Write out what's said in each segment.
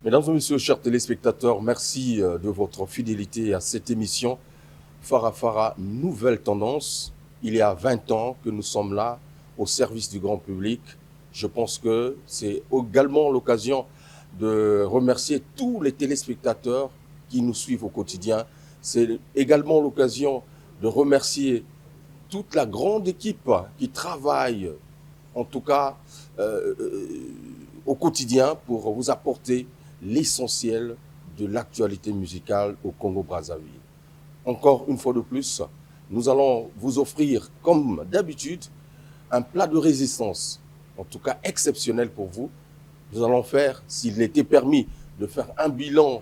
Mesdames et messieurs, chers téléspectateurs, merci de votre fidélité à cette émission Fara Fara Nouvelle Tendance. Il y a 20 ans que nous sommes là au service du grand public. Je pense que c'est également l'occasion de remercier tous les téléspectateurs qui nous suivent au quotidien. C'est également l'occasion de remercier toute la grande équipe qui travaille, en tout cas au quotidien, pour vous apporter l'essentiel de l'actualité musicale au Congo-Brazzaville. Encore une fois de plus, nous allons vous offrir, comme d'habitude, un plat de résistance, en tout cas exceptionnel pour vous. Nous allons faire, s'il était permis, de faire un bilan,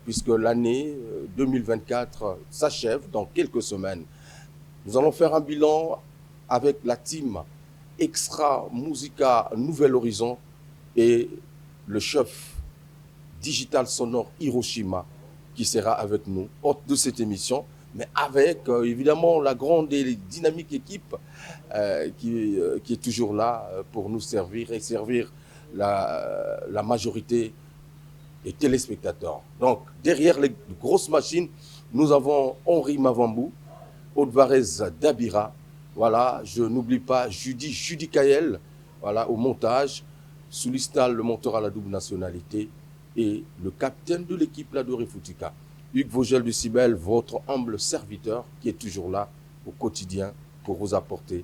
puisque l'année 2024 s'achève dans quelques semaines. Nous allons faire un bilan avec la team Extra Musica Nouvel Horizon et le chef digital sonore Hiroshima qui sera avec nous, hôte de cette émission, mais avec évidemment la grande et dynamique équipe qui est toujours là pour nous servir et servir la majorité des téléspectateurs. Donc, derrière les grosses machines, nous avons Henri Mavambou, Aude-Varez Dabira, voilà, je n'oublie pas Judy Kael, voilà, au montage, Soulistal, le monteur à la double nationalité, et le capitaine de l'équipe, la Doré Foutika. Hugues Vogel du Cibel, votre humble serviteur, qui est toujours là au quotidien pour vous apporter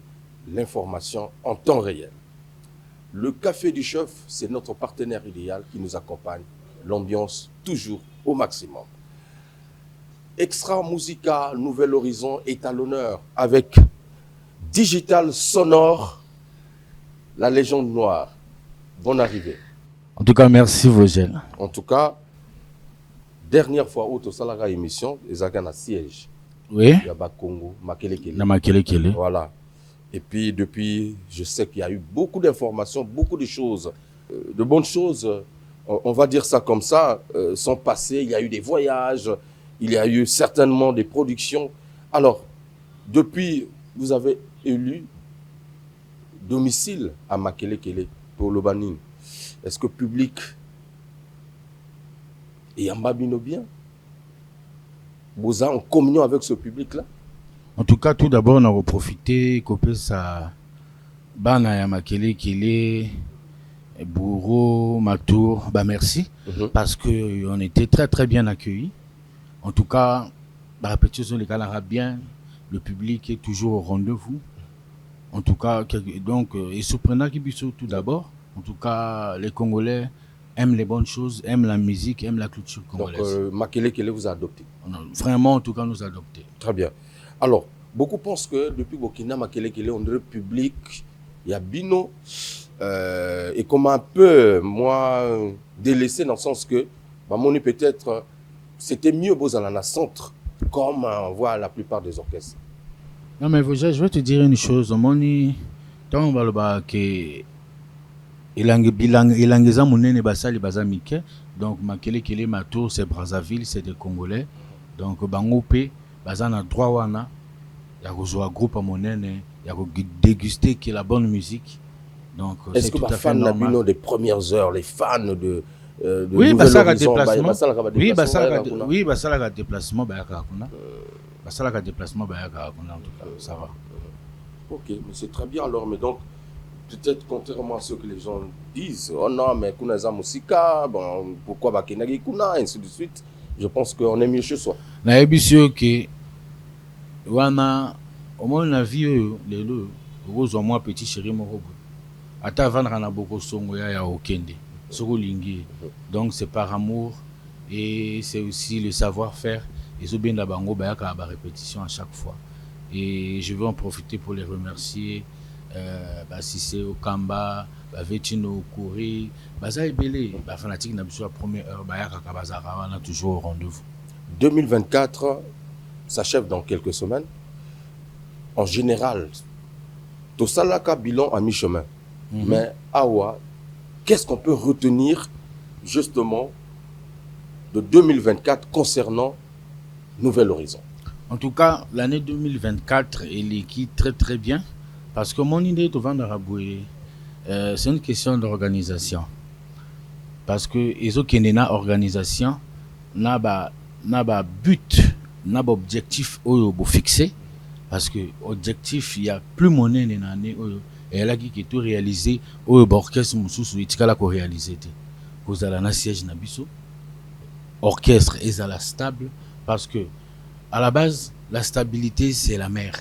l'information en temps réel. Le Café du Chef, c'est notre partenaire idéal qui nous accompagne. L'ambiance toujours au maximum. Extra Musica Nouvel Horizon est à l'honneur avec Digital Sonore, la légende noire. Bonne arrivée. En tout cas, merci Vogel. En tout cas, dernière fois où tu as émission, ils ont un siège. Oui. Il y a Congo, Makelekele. La Makelekele. Voilà. Et puis, depuis, je sais qu'il y a eu beaucoup d'informations, beaucoup de choses, de bonnes choses, on va dire ça comme ça, sont passées. Il y a eu des voyages, il y a eu certainement des productions. Alors, depuis, vous avez élu domicile à Makelekele pour le Banine. Est-ce que le public est en babino bien? Vous êtes en communion avec ce public-là? En tout cas, tout d'abord, on a profité que ça bana ya Makelekele, Bourreau, Matour, bah merci, parce que on était très très bien accueillis. En tout cas, la répétition les calara bien, le public est toujours au rendez-vous. En tout cas, donc, et surprenant qui tout d'abord. En tout cas, les Congolais aiment les bonnes choses, aiment la musique, aiment la culture congolaise. Donc, Makelekele vous a adopté. Vraiment, en tout cas, nous a adopté. Très bien. Alors, beaucoup pensent que depuis Burkina Makelekele, on dirait public, il y a Bino, et comme un peu, moi, délaissé dans le sens que, bah, mon peut-être, c'était mieux Bozalana Centre, comme on voit la plupart des orchestres. Non, mais je vais te dire une chose. Moni, tant on va le bas que Ilangeza Mounene Basali Bazamike, donc Makelekele Matour, c'est Brazzaville, c'est des Congolais. Donc, Bangope, Bazana droit wana, il y a un groupe à Monene, il y a déguster qui est la bonne musique. Donc, est-ce que les fans normal. Des premières heures, les fans de oui, Bassala déplacement. Oui, Bassala déplacement, Bassala déplacement, en tout cas, ça va. Ok, mais c'est très bien alors, mais donc, peut-être contrairement à ce que les gens disent, oh non, mais Kunaza Musika, bon, pourquoi Bakenagi Kuna, ainsi de suite, je pense qu'on est mieux chez soi. Na ebisio que wana au moins la vie les deux rose moi petit chéri mon robot ata vendre na boko songo ya okende soko lingi. Donc c'est par amour et c'est aussi le savoir-faire et zo bien bango ba ya ba répétition à chaque fois. Et je veux en profiter pour les remercier. Si c'est au Kamba, Vetino Kouri, Baza Ebele, fanatique n'a pas première heure, on a toujours au rendez-vous. 2024 s'achève dans quelques semaines. En général, tout ça là bilan à mi-chemin. Mais Awa, qu'est-ce qu'on peut retenir justement de 2024 concernant Nouvel Horizon? En tout cas, l'année 2024 elle est très très bien parce que mon idée de vendre à Boué, c'est une question d'organisation. parce que ezokende na organisation na ba but na ba objectif oyo bo fixé, parce que objectif il y a plus monene na année oyo et là qui tout réaliser oyo ba orchestre mususu itikala ko réaliser te kozala na siège na biso orchestre ezala stable, parce que à la base la stabilité c'est la mère,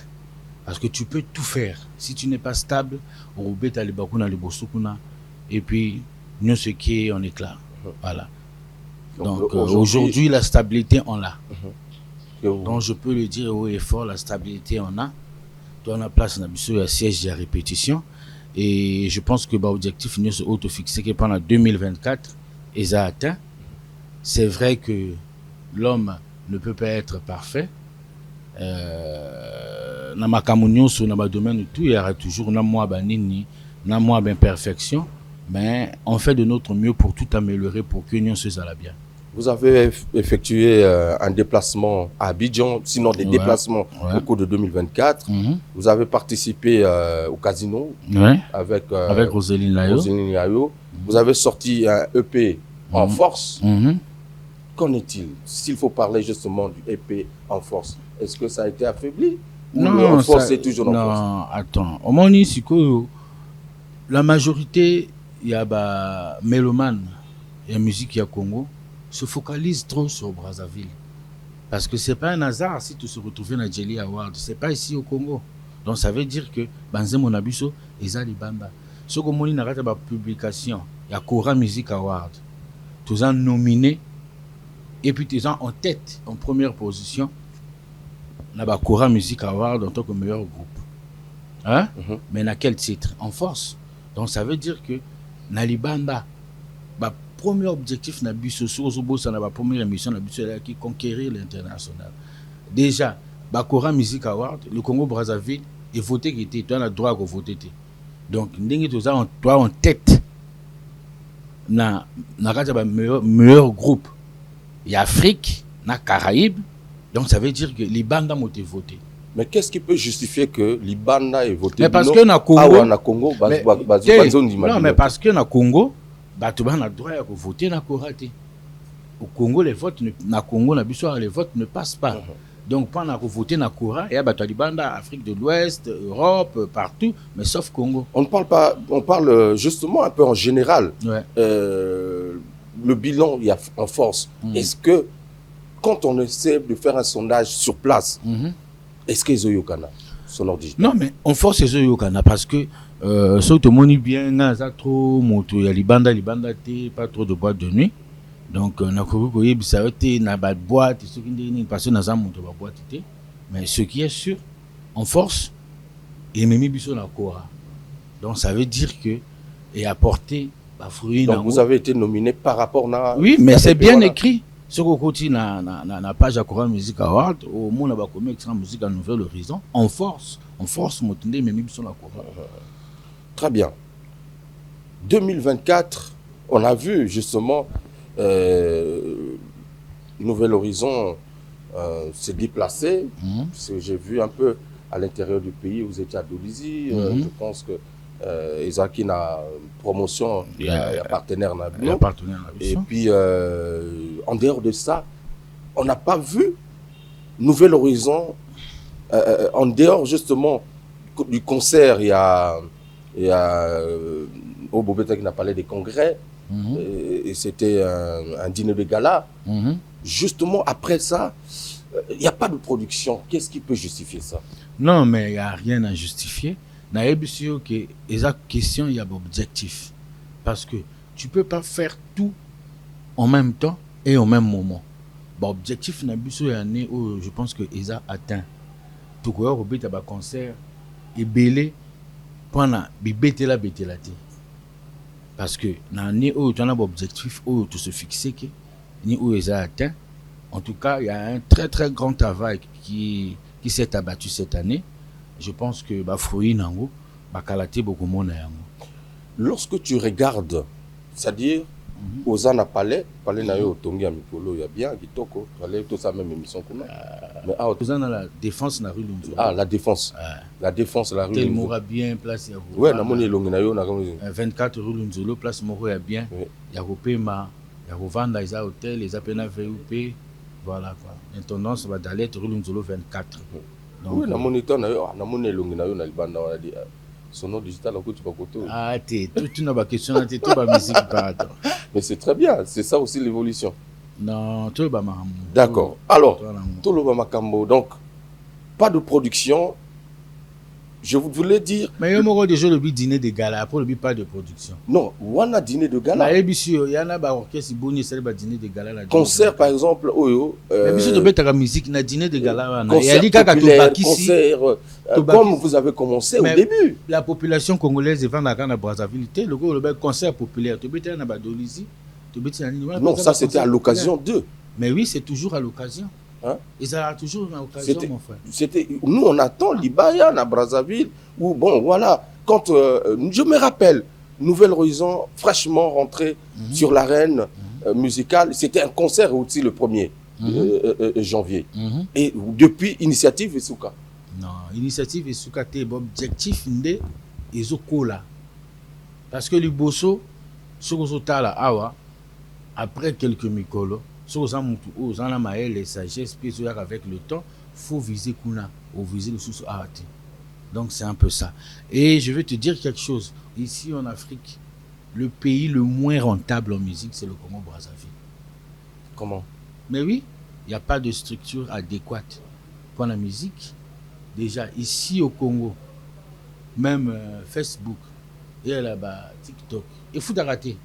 parce que tu peux tout faire si tu n'es pas stable au beta le bakuna le bosukuna et puis nous ce qui est en éclat. Voilà. Donc aujourd'hui la stabilité on l'a. Donc je peux le dire haut et fort, la stabilité on a. On a place na biso ya siège de répétition et je pense que l'objectif nous se auto fixé que pendant 2024 ils a atteint. C'est vrai que l'homme ne peut pas être parfait. Na makambo nyonso na ba domaine tout il y aura toujours na moi banini na moi imperfection, mais on fait de notre mieux pour tout améliorer pour que nyonso ça bien. Vous avez effectué un déplacement à Abidjan, sinon des déplacements au cours de 2024. Vous avez participé au Casino avec Roseline Layo. Vous avez sorti un EP en force. Qu'en est-il? S'il faut parler justement du EP en force, est-ce que ça a été affaibli? Non, en force, c'est toujours en force. Non, attends. Au moins, ici, la majorité, il y a des mélomanes, il y a musique, il y a Congo, se focalise trop sur Brazzaville. Parce que ce n'est pas un hasard si tu te retrouves dans Jelly Award. Ce n'est pas ici au Congo. Donc ça veut dire que Banze Monabiso, ils ont les bamba. Ce que moi, il y a une publication, il y a Cora Music Award. Tous ont nominé. Et puis, ils ont en tête, en première position, la Cora Music Award en tant que meilleur groupe. Hein? Mais dans quel titre? En force. Donc, ça veut dire que Nalibanda, le premier objectif, na la première émission, c'est qui conquérir l'international. Déjà, la Cora Music Award, le Congo-Brazzaville, est voté qui était, tu as le droit de voter. Donc, toi en tête, na meilleur groupe. Il y a Afrique, il y a Caraïbes, donc ça veut dire que les bandes ont été votées. Mais qu'est-ce qui peut justifier que les bandes aient voté? Mais parce que dans Congo, non, mais parce que dans Congo, tu as le droit de voter dans Koraté. Au Congo, les votes ne passent pas. Donc pendant que voter dans Kora, il y a des bandes Afrique de l'Ouest, Europe, partout, mais sauf Congo. On ne parle pas, on parle justement un peu en général. Le bilan il y a en force. Est-ce que quand on essaie de faire un sondage sur place, est-ce que les Oyokana sont digital? Non, mais en force les Oyokana parce que ce que tout bien, trop moto, il y a les bandes, pas trop de boîtes de nuit. Donc on a couru ça a été na bas boîte, ce qui parce que na za moto ba boîte était. Mais ce qui est sûr, en force, et même biso na Kora. Donc ça veut dire que et apporter fruit. Donc vous avez été nominé par rapport à... Oui, mais c'est bien écrit. Ce qu'on continue na page à Cora Music Award, au monde a commis extra musique à Nouvelle Horizon, en force, motunde même sur la Cora. Très bien. 2024, on a vu justement Nouvelle Horizon se déplacer. J'ai vu un peu à l'intérieur du pays, vous étiez à Dolisie, je pense que Ezaki na promotion, il y a partenaire na bio. Et puis en dehors de ça, on n'a pas vu Nouvel Horizon en dehors justement du concert. Il y a Bobeta qui n'a parlé des congrès et c'était un dîner de gala. Justement après ça, il n'y a pas de production. Qu'est-ce qui peut justifier ça? Non, mais il n'y a rien à justifier. Na ebisio que esa question il y a objectif parce que tu peux pas faire tout en même temps et au même moment. Bon objectif na biso ya né je pense que esa atteint. Tout quoi au beta ba concert et belé pendant betela te. Parce que na né tu as un objectif tu se fixer que ni esa atteint. En tout cas, il y a un très très grand travail qui s'est abattu cette année. Je pense que fruit nango bakalaté beaucoup moins. Lorsque tu regardes, c'est-à-dire oza na palais na yo otongi ya mikolo ya bien kitoko palais tout ça même émission kuna mais oza na la défense na rue Lunzolo. La défense la défense la rue Lunzolo mora bien place ya ouais na moni longi na yo na 24 rue Lunzolo place moko ya bien ya kopema ya kovanda eza hôtel eza pena VUP voilà quoi intendance ba dalette rue Lunzolo 24 donc oui na moniteur na yo na moni longi na yo na libanda on a dit sonore digital en tu pas côté tout na ba question na tout ba musique pardon mais c'est très bien c'est ça aussi l'évolution non tout ba makambo d'accord alors tout le ba makambo donc pas de production. Je voulais dire. Mais il y a déjà le dîner de gala, après le pas de production. Non, on a dîner de gala. Il y a un orchestre qui a dîner de gala. Concert par exemple, mais si tu as la musique, il y a dîner de gala. Concert, comme vous avez commencé au début. La population congolaise est à Brazzaville. Le concert populaire, tu as un Badolizi. Non, ça c'était à l'occasion d'eux. Mais oui, c'est toujours à l'occasion. Hein? Et ça a toujours une occasion, mon frère. Nous, on attend Libaya, à Brazzaville, où, bon, voilà, quand je me rappelle, Nouvel Horizon, fraîchement rentré sur l'arène musicale, c'était un concert aussi le 1er janvier. Et depuis, Initiative Esuka. Non, Initiative Esuka, c'est l'objectif de Ezokola. Parce que les bosso, ce que vous avez après quelques micolos, les sagesses, avec le temps, il faut viser Kuna, ou viser le sous-arrêté. Donc c'est un peu ça. Et je vais te dire quelque chose. Ici en Afrique, le pays le moins rentable en musique, c'est le Congo-Brazzaville. Comment? Mais oui, il n'y a pas de structure adéquate pour la musique. Déjà, ici au Congo, même Facebook, et là-bas, TikTok, il faut t'arrêter.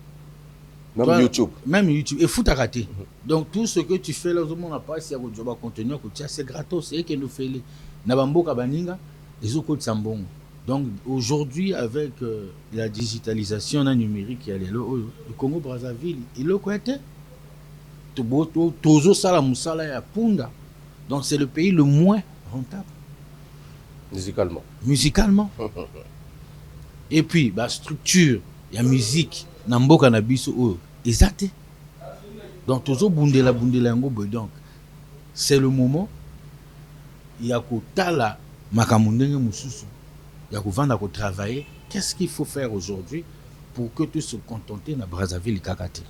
Même YouTube. Même YouTube. Il faut t'arrêter. Donc tout ce que tu fais là, tout le monde n'a pas si à votre job à contenu, c'est gratos. C'est eux qui nous fait les. Nabamboka Baninga, les autres Sambon. Donc aujourd'hui, avec la digitalisation numérique, le Congo-Brazzaville, il le connaît. Tozo Sala Moussala et Punda. Donc c'est le pays le moins rentable. Musicalement. Musicalement. Et puis, la structure, la musique, Namboka Nabiso, exact. Donc, Tozo Bundela Ngo, donc, c'est le moment. Il y a Kotala, Makamundenge Moussousou, il y a Kovanda ko travailler. Qu'est-ce qu'il faut faire aujourd'hui pour que tu se contentes dans Brazzaville et Kakate?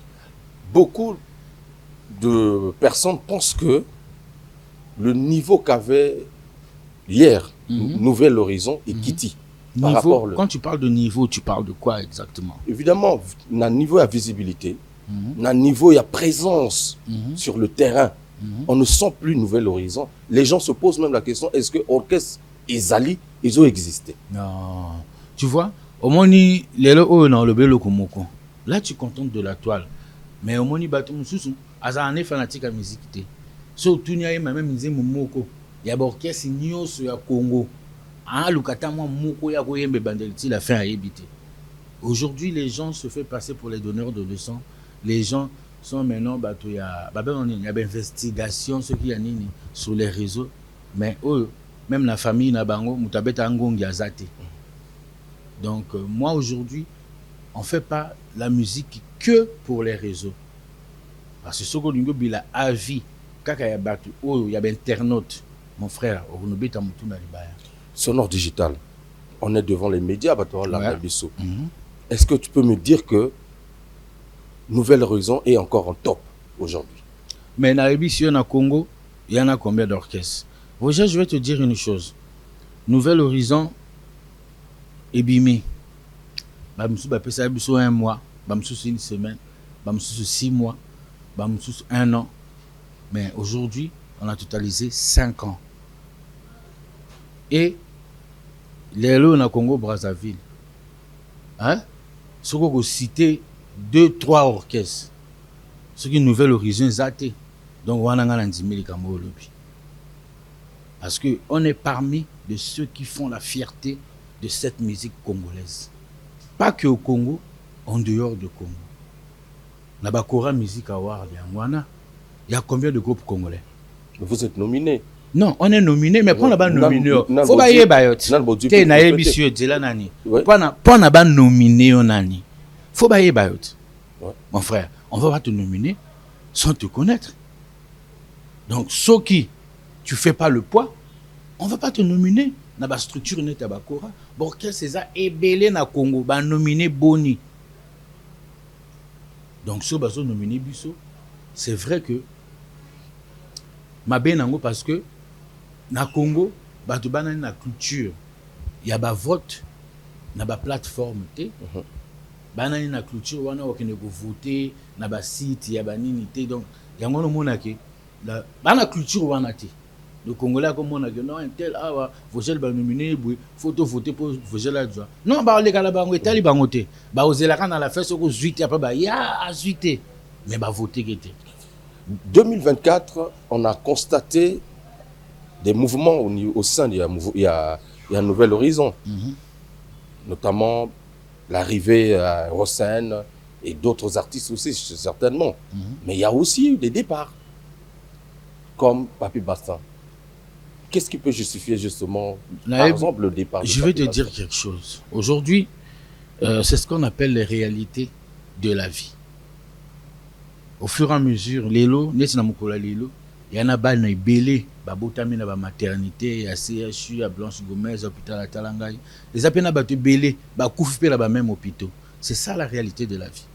Beaucoup de personnes pensent que le niveau qu'avait hier, Nouvel Horizon et Kitty. Niveau, quand tu parles de niveau, tu parles de quoi exactement? Évidemment, un niveau à visibilité, un niveau à présence sur le terrain. On ne sent plus Nouvel Horizon. Les gens se posent même la question, est-ce que l'orchestre et Zali, ils ont existé? Non. Tu vois, au moins, là, tu contentes de la toile. Mais au moins, il y a un fanatique à musique. Surtout, il y a même il y a un orchestre au Congo. Aujourd'hui, les gens se font passer pour les donneurs de leçons. Les gens sont maintenant, il y a une investigation sur les réseaux. Mais même la famille, donc moi aujourd'hui, on ne fait pas la musique que pour les réseaux. Parce que ce qu'on dit, la avis, quand il y a internautes, mon frère, on oublie ta moutouna libaya. Sonore digital, on est devant les médias, Est-ce que tu peux me dire que Nouvel Horizon est encore en top aujourd'hui? Mais dans le Congo, il y en a combien d'orchestres? Roger, je vais te dire une chose. Nouvel Horizon est bimé. Ça a un mois, une semaine, 6 mois, 1 an. Mais aujourd'hui, on a totalisé 5 ans. Et les lots dans Congo Brazzaville, hein, ce qu'on a cité 2-3 orchestres, ce qui est Nouvel Horizon zaté. Donc on a 10 000 Camerounais. Parce que on est parmi de ceux qui font la fierté de cette musique congolaise. Pas que au Congo, en dehors du Congo. La Bakora Music Award, il y a combien de groupes congolais? Vous êtes nominé. Non, on est nominé, mais pour pas nominé. Faut pas y aller. T'es naïe monsieur Dela nani. Pour pas nominé on nani. Faut pas y aller. Mon frère, on va pas te nominer sans te connaître. Donc, ceux qui, tu fais pas le poids, on va pas te nominer. Dans la structure nette à Bakora, bon, c'est ça, ebele na Congo, ba nominé Boni. Donc, ceux qui sont nominés Bisso, c'est vrai que ma benango parce que na Congo, ba tu banane na culture, il y a ba vote, na ba plateforme té, banane na culture, wana wakene ko voter, na ba site, ya ba nini té, donc yango no mona ke, la bana culture wana té. Le Congolais comme on a dit non un tel ah Vogel va nominer faut voter pour Vogel adjoint non bah les gars là-bas on est allé bangoter bah aux élections dans la fête au 8 après bah ya à 8 mais bah voter qui était 2024 on a constaté des mouvements au sein il y a un nouvel horizon notamment l'arrivée à Rosen et d'autres artistes aussi certainement mais il y a aussi eu des départs comme Papi Bastin. Qu'est-ce qui peut justifier justement, par exemple, le départ de Je vais te dire quelque chose. Aujourd'hui, c'est ce qu'on appelle les réalités de la vie. Au fur et à mesure, il y en a bal na ibele, babotami na ba maternité, à CHU, à Blanche Gomez, à l'hôpital à Talangay. Les appels ba belé, ba koufi la ba même hôpital. C'est ça la réalité de la vie.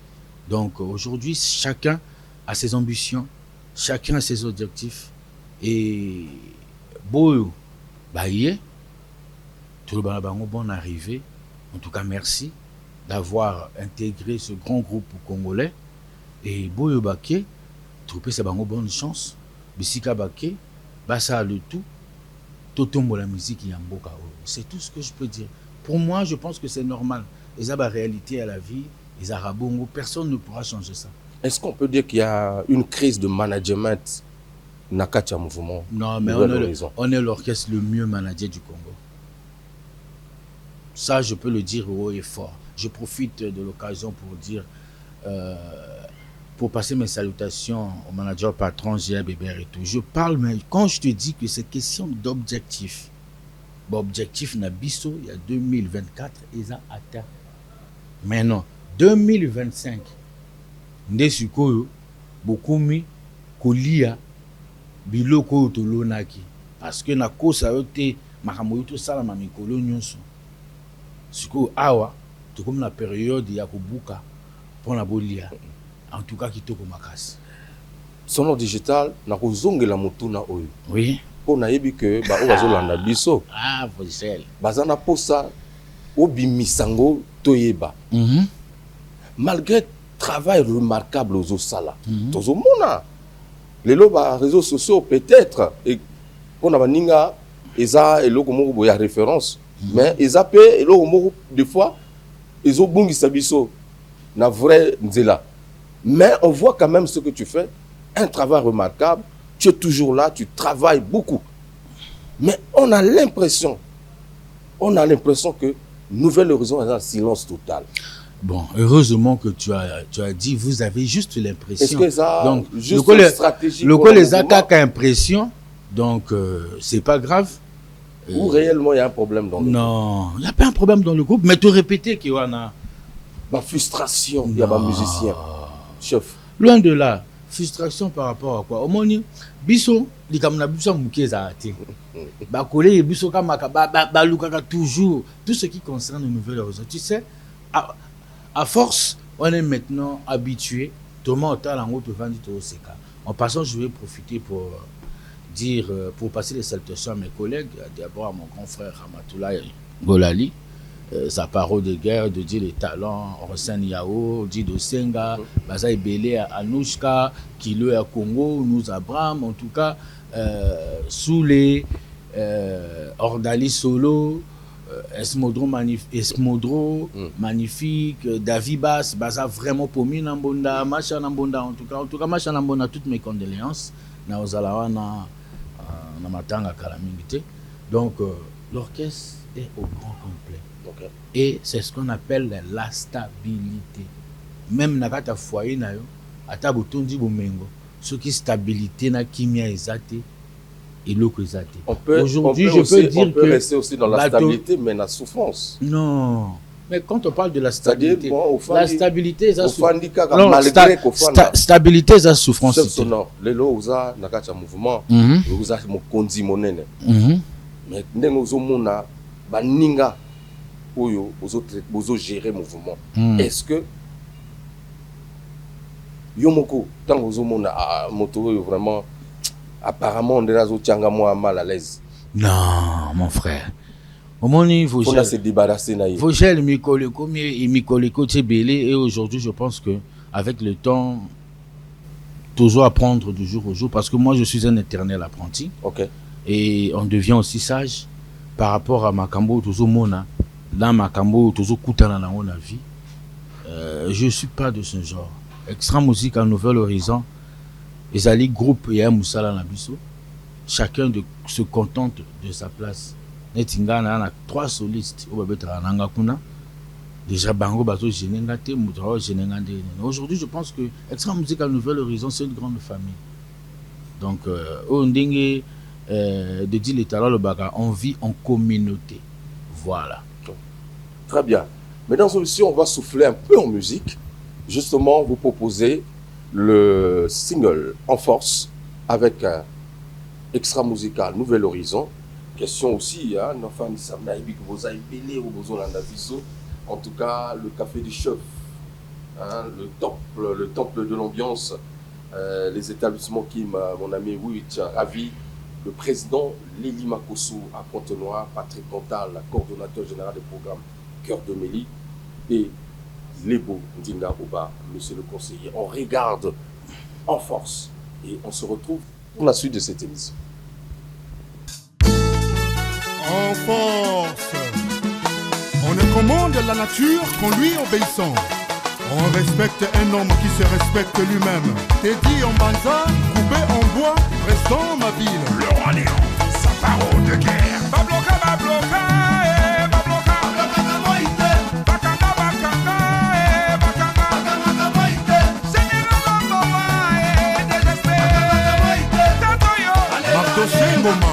Donc aujourd'hui, chacun a ses ambitions, chacun a ses objectifs et Boyo, Baye, tout le monde bon arrivé. En tout cas, merci d'avoir intégré ce grand groupe congolais. Et Boyo Baké, troupé c'est une bonne chance. Bissika Baké, Bassa le tout tombe la musique Yamboka. C'est tout ce que je peux dire. Pour moi, je pense que c'est normal. Les la réalité à la vie, les Arabongo, personne ne pourra changer ça. Est-ce qu'on peut dire qu'il y a une crise de management? Nakacha mouvement. Non, mais on est l'orchestre le mieux managé du Congo. Ça, je peux le dire haut et fort. Je profite de l'occasion pour dire, pour passer mes salutations au manager patron J.A. Bébert et tout. Je parle, mais quand je te dis que c'est question d'objectif, l'objectif Nabiso, il y a 2024, ils ont atteint. Mais non, 2025, Ndesuko, beaucoup mis, Kolia, biloko tolonaki parce que na kosa yote makambo to sala ma mikolo nyonso siko awa to comme la période ya kobuka pour na bolia en tout cas kitoko makasi sono digital na kozongela mutuna oyo oui pour na yebi que ba o bazolanda biso Vogel bazana posa obimisango toyeba malgré travail remarquable aux osala tozomona les réseaux sociaux peut-être et on a baninga eza eloko moko boya référence mais eza pe eloko moko des fois ils ont bungisa biso na vrai nzela mais on voit quand même ce que tu fais un travail remarquable tu es toujours là tu travailles beaucoup mais on a l'impression que Nouvel Horizon est en silence total. Bon, heureusement que tu as dit, vous avez juste l'impression. Est-ce que ça, donc, juste une stratégie le coup les attaques à impression, donc c'est pas grave. Ou réellement il y a un problème dans le groupe? Non, il n'y a pas un problème dans le groupe, mais tu répétais qu'il y en a. Ma frustration, il y a ma musicien, chef. Loin de là, frustration par rapport à quoi? Au moins, biso, les kamna biso mukeza ati. Ba collé biso kamaka ba lukaka toujours tout ce qui concerne le Nouvel Horizon. Tu sais, à force, on est maintenant habitué. Tout le monde est en haut devant du Seka. En passant, je vais profiter pour dire, pour passer les salutations à mes collègues, d'abord à mon grand frère Ramatoula Golali, sa parole de guerre, de dire les talents, Rosen Yao, Dido Senga, Bazaï Belé à Anouchka, Kilo à Congo, nous Abraham, en tout cas, Soulé, Ordali Solo, Esmodro magnifique, David Bass, Baza vraiment Pomi Nambonda, Macha Nambonda, en tout cas Macha Nambonda, toutes mes condoléances, na Ozalawa na Matanga Kalamingité. Donc l'orchestre est au grand complet. Okay. Et c'est ce qu'on appelle la stabilité. Même na kata foyer na yo, ata botondi bomengo, ce qui stabilité na kimia ezate. Aujourd'hui, je peux dire on peut rester aussi dans la stabilité, mais la souffrance. Non. Mais quand on parle de la stabilité, bon, la stabilité, ça stabilité, ça souffrance. Non, les lois, ça, n'a pas de mouvement, ça, mon condi monene. Mais nous avons baninga, ozo gérer mouvement. Est-ce que Yomoko, tant que vous avez moto vraiment, apparemment, on est là, mal à l'aise. Non, mon frère. Au moment où il faut se débarrasser. Vogel, Mikoleko, Tchébélé, et aujourd'hui, je pense que avec le temps, toujours apprendre de jour au jour, parce que moi, je suis un éternel apprenti. Okay. Et on devient aussi sage par rapport à Makambo, toujours Mona. Dans Makambo, toujours Koutana dans la vie. Je ne suis pas de ce genre. Extra Musique en Nouvel Horizon, les alliés groupe et un Moussala Nabiso, chacun se contente de sa place. Netingana a 3 solistes au Babeta Nangakuna. Déjà Bango Bato Genengate, Moutrao Genengande. Aujourd'hui, je pense que Extra Musique en Nouvel Horizon, c'est une grande famille. Donc, on dingue de dire les talents le baga, on vit en communauté. Voilà. Très bien. Maintenant, ici, on va souffler un peu en musique. Justement, vous proposez le single En Force avec Extra Musical Nouvel Horizon. Question aussi, nos fans en tout cas, le café du chef, le temple de l'ambiance, les établissements qui, mon ami Wouich, ravi, le président Lili Makosso à Pointe-Noire, Patrick Cantal, coordonnateur général des programmes Cœur de Mélie, et Lebo Ndinga Oba, monsieur le conseiller. On regarde En Force et on se retrouve pour la suite de cette émission. En force, on ne commande la nature qu'en lui obéissant. On respecte un homme qui se respecte lui-même. Teddy en banza, coupé en bois, restant ma ville. Le roi Léon, sa parole de guerre. Babloka, babloka, babloka. Babloka, moïte. Bakanga, bakanga, bakanga. Bakanga, moïte. Seigneur, babloka, désespéré. Bakanga, moïte. Tatoyo. Marteau Chengoma.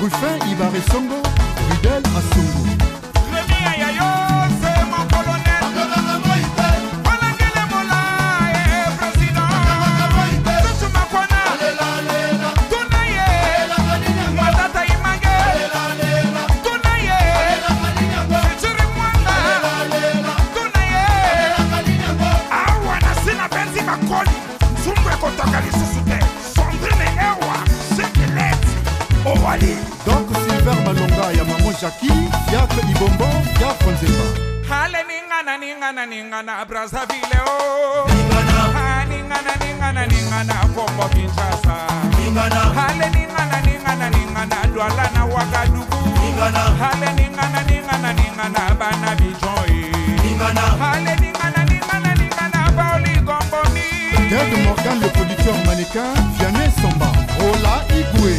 Ruffin Ibaré Songo, Ridel Assongo. Rémi Ayayo, c'est mon colonel. Voilà que les mola est président. Tout ma kwana. Tunaye. Matata Image. Tunaye. Chiri Mwanga. Tunaye. Awana sina benzi makoli. Sungwe kotoka lisusuke. Sondrine ewa. Sekeleti. Owali. Donc Silver Malonga ya Maman Jackie, Fiacre Ibombo, Fiacre Nzemba. Hale ningana ningana ningana Brazzaville oh. Ningana ningana Kongo Kinshasa. Hale ningana ningana Douala na Ouagadougou. Hale ningana Bana Bijon. Hale ningana Baoli Gomboni. Ted Morgan le producteur mannequin, Vianney Samba, Rola Igoué.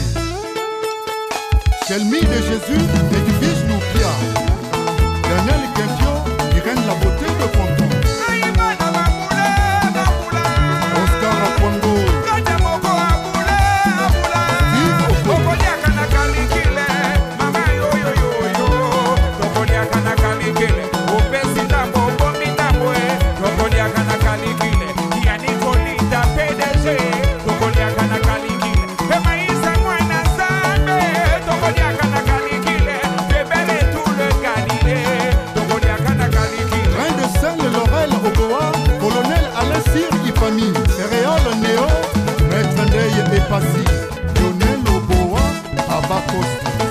Chelmi de Jésus, Edwige Loupia, Daniel Kempio, Irène La Beauté de Ponton, Oscar Apongo, Vive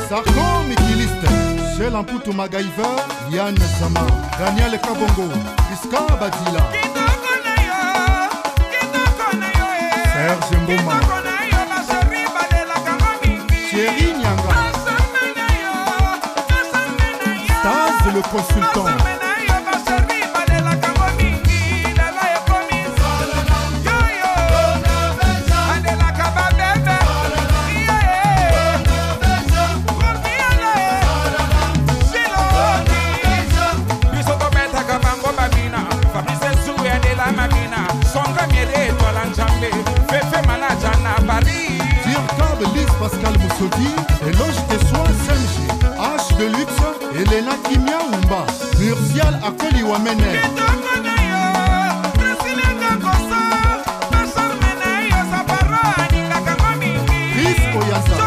Sarko Mikiliste, Shell Amputu MacGyver, Yann Sama, Daniel Kabongo, Iska Badila, Serge Mboma, Thierry Nyanga, Staz le consultant, Dirk Cobb, Lise Pascal Moussodi, éloge des soins 5G, H de luxe, Elena Kimia Umba, Murcial Akoli Wamene. Chris Oyaza.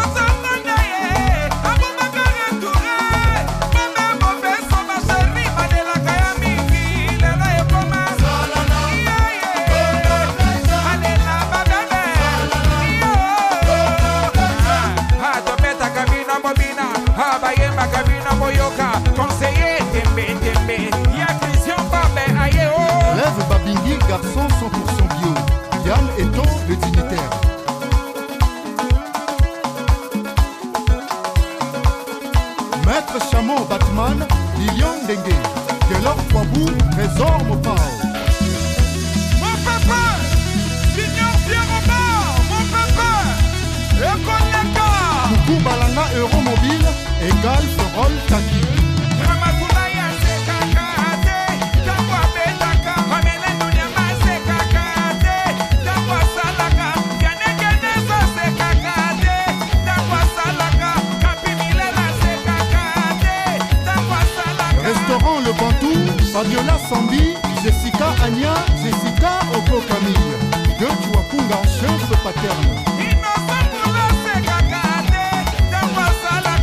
Lève Babingi, garçon 100% bio. Yann Eto, le dignitaire. Maître Chamon Batman, Lilian Dengue. Taylor Kwabou, Trésor Mopao. Mon papa, Signor Pierre-Robert, mon papa, Ekoneka. Coucou Balanga Euromobile, égal Ferrol Taki. Restaurant Le Bantou, Fabiola Sambi, Jessica Anya, Jessica Oko Camille. De Chuapunga, chef paterne.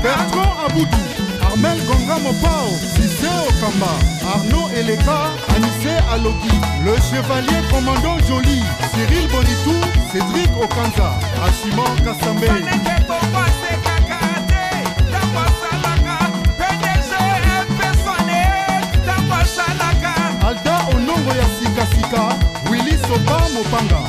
Bertrand Aboudou, Armel Gonga Mopao, Cissé Okamba, Arnaud Eleka, Anissé Alogi, le chevalier commandant Joly, Cyril Bonitou, Cédric Okanza, Achimon Kassambe. Alda Onongo ya Sika Sika, Willy Sopa Mopanga.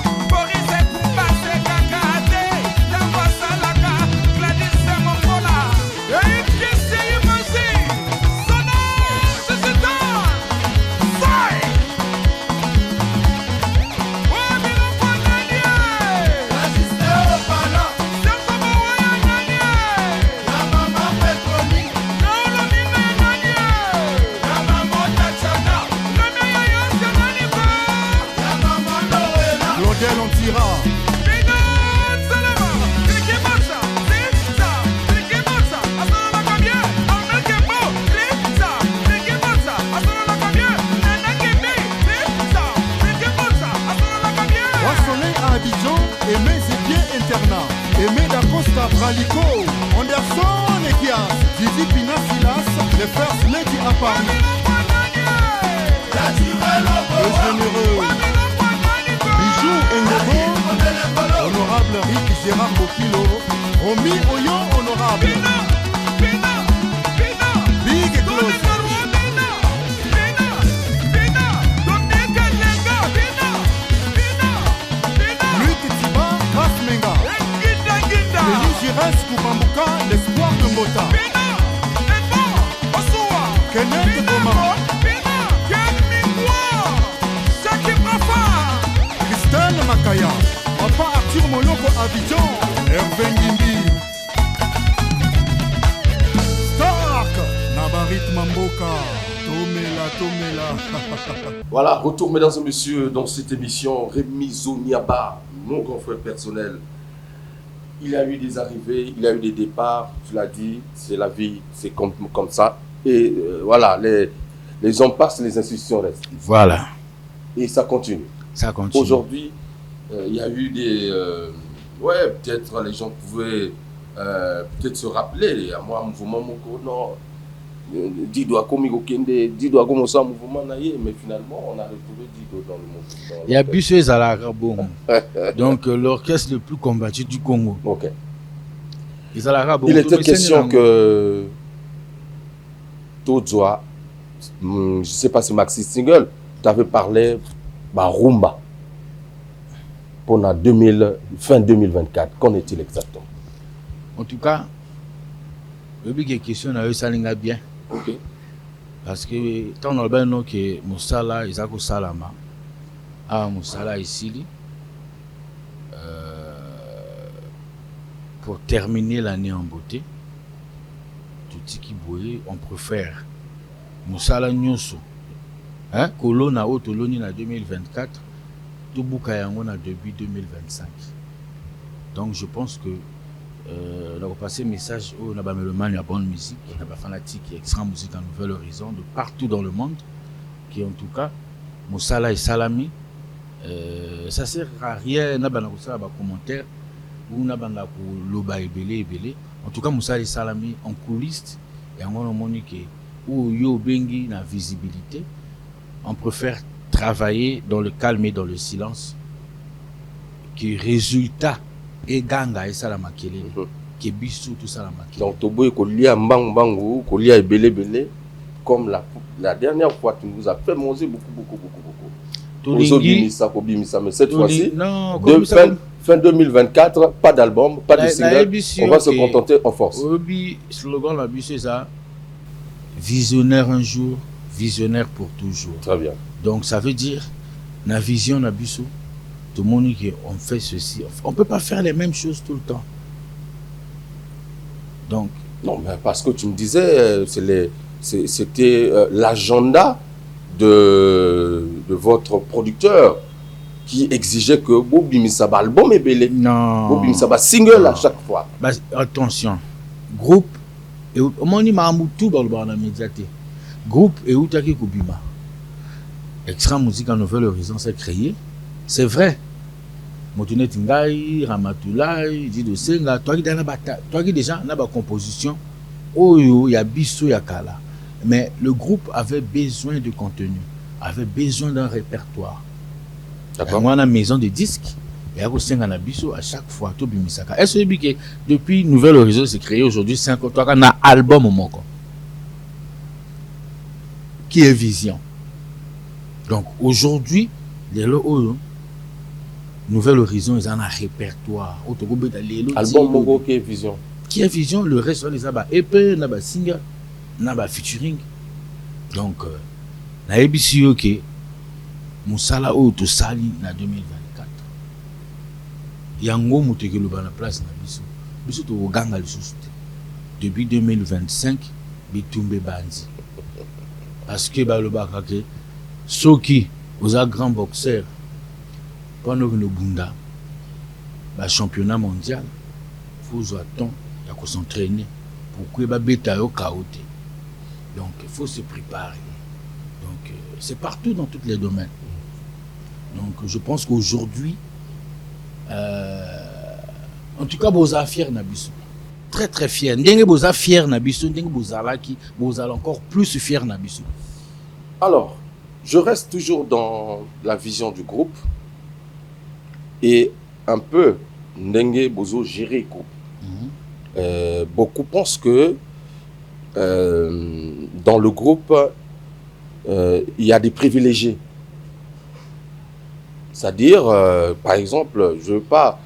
Claudel Antira. Soleil à Abidjan, Aimé Zépier Internat, Aimé D'Acosta Bralico, Anderson Ekias, Didi Pina Silas, les First Lady à Paris. Le généreux Bijou Ngobo, honorable Rick Gérard Bokilo, Romy Oyo honorable, Big Close. Gires Koubambouka, l'espoir de Mota. Kenneth Goma. Christelle Makaya. Papa Arthur Moloko Abidjan. Hervé Ngimbi. Stark Nabarit Mamboka. Tomela. Voilà, retour mesdames et messieurs dans cette émission Rémi Zoniaba, mon grand frère personnel. Il y a eu des arrivées, il y a eu des départs, tu l'as dit, c'est la vie, c'est comme ça. Et voilà, les hommes passent, les institutions restent. Voilà. Et ça continue. Ça continue. Aujourd'hui, il y a eu des... ouais, peut-être les gens pouvaient peut-être se rappeler, à moi, mouvement non, Dido a commis Dido a commencé un mouvement, mais finalement, on a retrouvé Dido dans le mouvement. Il y a Bisseux à la Rabon, donc l'orchestre le plus combattu du Congo. Ok. Il était question que Tozoa, je ne sais pas si Maxi Single, tu avais parlé Rumba pendant fin 2024. Qu'en est-il exactement? En tout cas, le but est question à eux, ça l'enga bien. Ok. Parce que tant on a bien non que Moussala, Isako Salama, à Moussala ici, pour terminer l'année en beauté, tout ce qui bouille, on préfère Moussala Nyoso, hein, Kolona Otoloni en 2024, tout Boukayango en début 2025. Donc je pense que on a passé message au Nabamélomane, la bonne musique, la fanatique, extra musique en Nouvel Horizon, de partout dans le monde, qui en tout cas, Moussala et Salami, ça sert à rien, Nabana Moussala, commentaire, ou Nabana Loba et Belé. En tout cas, Moussala et Salami en coulisses, et en monique, où yo bengi na visibilité, on préfère travailler dans le calme et dans le silence, qui résultat et ganga et salamakele qui bisu tout salamakele. Donc toboy ko lia mbang ko lia belé comme la dernière fois tu nous as fait manger beaucoup. Tolingi ça ko bimisa mais cette fois-ci fin 2024 pas d'album, pas de single, on va se contenter en force. Obi slogan la bisu ça visionnaire un jour, visionnaire pour toujours. Très bien. Donc ça veut dire la vision na bisu tout le monde dit on fait ceci. On ne peut pas faire les mêmes choses tout le temps. Donc. Non, mais parce que tu me disais, c'était l'agenda de votre producteur qui exigeait que Bobi Missaba album est belé. Non. Bobi Missaba single à chaque fois. Bah, attention. Groupe, et on dit Mahamoutou dans le médiaté. Groupe et Outaki Koubima. Extra musique en Nouvel Horizon s'est créé. C'est vrai. Motunet Ngai, Ramatoulaye, Dido Senga, toi qui déjà n'a pas composition, il y a Bissou, il y a Kala. Mais le groupe avait besoin de contenu, avait besoin d'un répertoire. D'accord. Moi, on a une maison de disques, et à Senga na Bissou à chaque fois, tout bimisaka. Est-ce que depuis Nouvel Horizon c'est créé aujourd'hui 5 ans, toi, on a un album au Moko qui est Vision. Donc aujourd'hui, les lots. Nouvel Horizon, ils ont un répertoire. Album Mogo qui est Vision. Qui est Vision, le reste, on les a EP, naba single, naba featuring. Donc, na ABC OK, Moussala Oto Sali na 2024. Yango Moutekelo na place na biso. Biso to ganga le sosité. Depuis 2025, Bitumbe Bandi. Parce que le bakake, ceux qui, aux grands boxeurs, pendant que nous bunda, le championnat mondial, il faut attendre à s'entraîner pour que le bêta au chaoté. Donc il faut se préparer. Donc c'est partout dans tous les domaines. Donc je pense qu'aujourd'hui, en tout cas, vous êtes fiers Nabiso. Très très fiers. Ndenge vous êtes fiers Nabiso, ndenge vous allez encore plus fiers Nabiso. Alors, je reste toujours dans la vision du groupe. Et un peu, Ndenge Bozo gérer groupe. Beaucoup pensent que dans le groupe, il y a des privilégiés. C'est-à-dire, par exemple, je veux pas,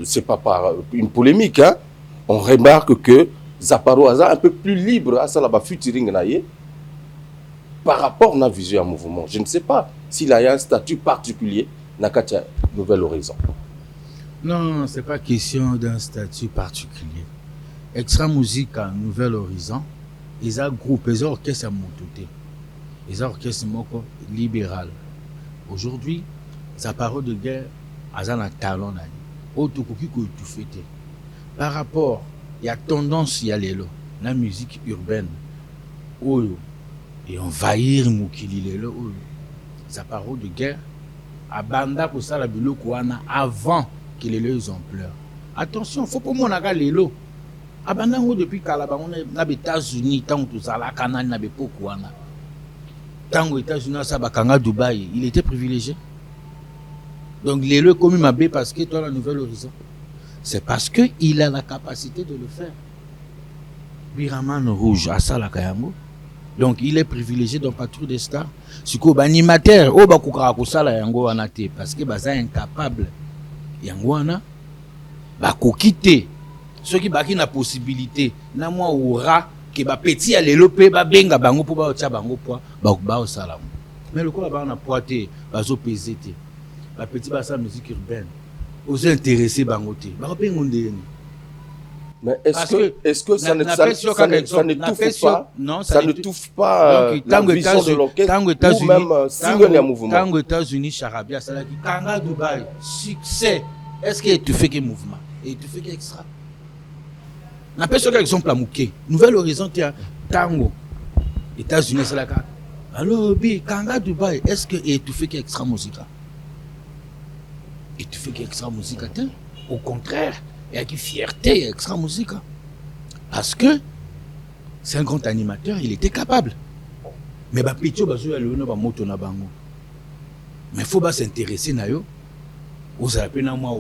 c'est pas par une polémique, hein, on remarque que Zaparo a un peu plus libre à ça là-bas, featuring par rapport à la vision à mouvement. Je ne sais pas s'il y a un statut particulier. Nakatia, Nouvel Horizon. Non, c'est pas question d'un statut particulier. Extra musique à Nouvel Horizon, ils ont groupe, ils ont orchestre à Moutouté, ils ont orchestre libéral. Aujourd'hui, sa parole de guerre, ils ont un talent. Par rapport, il y a tendance, il y a la musique urbaine, et envahir Moukili, sa parole de guerre. Abanda pour ça la biloko avant que les lois ampleur. Attention, faut pas mon aga lelo. Abanda depuis Kalaba on est na États-Unis tant tout ça la Canada na bepoko wana. Tant aux États-Unis ça bakanga Dubaï, il était privilégié. Donc les lois comme mabé parce que toi la Nouvel Horizon. C'est parce que il a la capacité de le faire. Biraman rouge à ça la Kayango. Donc il est privilégié dans Patrouille des Stars. Si ko animateur o ba kukara ko sala yango wana te parce que baza incapable yango wana ba ko quitter ceux qui ba ki na possibilité na moi aura que ba petit alelo pe ba benga bango po ba tia bango po ba o sala. Mais le ko ba na poité bazo peser te. Ba petit ba sa musique urbaine. Aux intéressés bango te. Ba ko pengonde. Mais est-ce que ça ne touche pas la vision de l'orchestre ou même single et mouvement? Tant aux États-Unis, Charabia, ça l'a dit, Kanga Dubaï, succès. Est-ce que tu fais que mouvement? et tu fais qu'extra. N'appelle ce exemple à Mouké. Nouvelle Horizon, tu as Tango. États-Unis, c'est la carte. Alors, Kanga Dubaï, est-ce que et tu fais qu'extra musique? Et tu fais qu'extra musique? Au contraire, il y a une fierté extra musique. Parce que c'est un grand animateur, il était capable. Mais il faut pas s'intéresser à eux. Vous avez na moi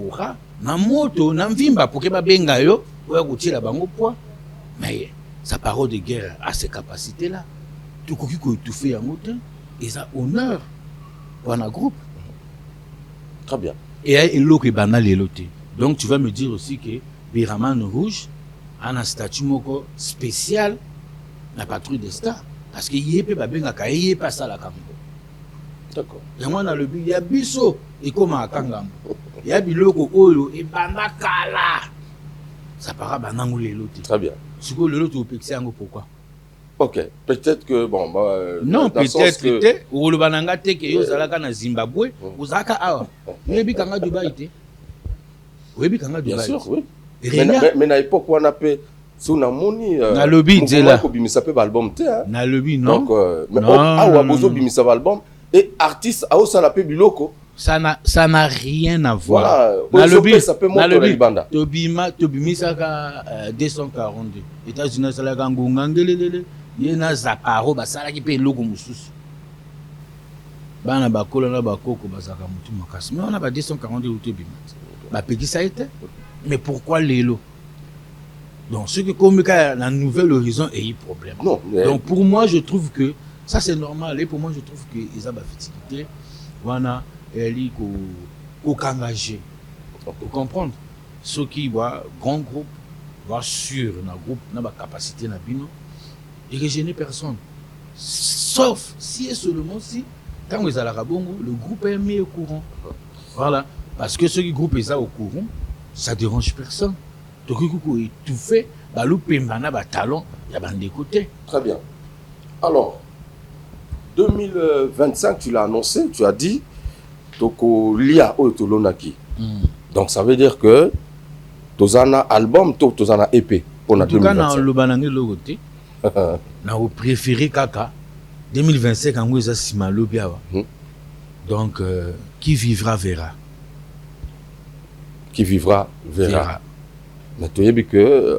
na moto na mvimba pour que ba benga yo ou routier bango poids. Mais sa parole de guerre a ces capacités là. Tout ce que tu fais en moto, et ça honneur pour un groupe. Très bien. Et l'autre est banal et l'autre. Donc tu vas me dire aussi que Biraman Rouge a un statut spécial la patrouille des stars. Parce qu'il y a pas benga kaye pas ça la cambo. D'accord. Et moi dans le but il y a biso et comme à Kangam. Il y a biloko oyo et banda kala. Ça para banango les l'autre. Très bien. Ce que l'autre au pexé pourquoi? Ok, peut-être que bon non, peut-être que ou le bananga te que yo zalaka na Zimbabwe, uzaka awa. Yebi kanga Dubaï te. Yebi kanga Dubaï. Bien sûr, oui. Mais na époque on appelle sous na moni na lobby nzela ko bimisa pe album te hein. Na lobby non. Donc mais awa bozo bimisa album et artiste a aussi la pe biloko. Ça n'a rien à voir. Voilà. Na lobby ça peut monter na libanda. Tobimisa ka 242. États-Unis ça la ngunga ngelelele. Yena zaparo basala ki pe logo mususu. Bana bakola na bakoko bazaka mutu makasi. Mais on a ba 242 ou tobima. Ba peki ça était. Mais pourquoi lelo? Donc ce que comme la Nouvelle Horizon est un problème. Non, mais... Donc pour moi je trouve que ça c'est normal et pour moi je trouve que ils ont la facilité wana eli ko engagé. Pour comprendre ceux qui voient grand groupe va sur na groupe na ba capacité na bino et que je n'ai personne. Sauf si et seulement si quand ils allaient à Bongo, le groupe est mis au courant. Voilà, parce que ceux qui groupe est au courant, ça dérange personne. Donc, tout fait, balou pembana ba talon, il y a ban des côtés. Très bien. Alors, 2025, tu l'as annoncé, tu as dit, toko lia otolonaki. Donc, ça veut dire que tozana album, tozana EP pour la 2025. En tout cas, dans le banangé logoté, na au préféré kaka 2025 en ouza simalo biawa. Donc, qui vivra verra. Qui vivra verra. Mais tu sais que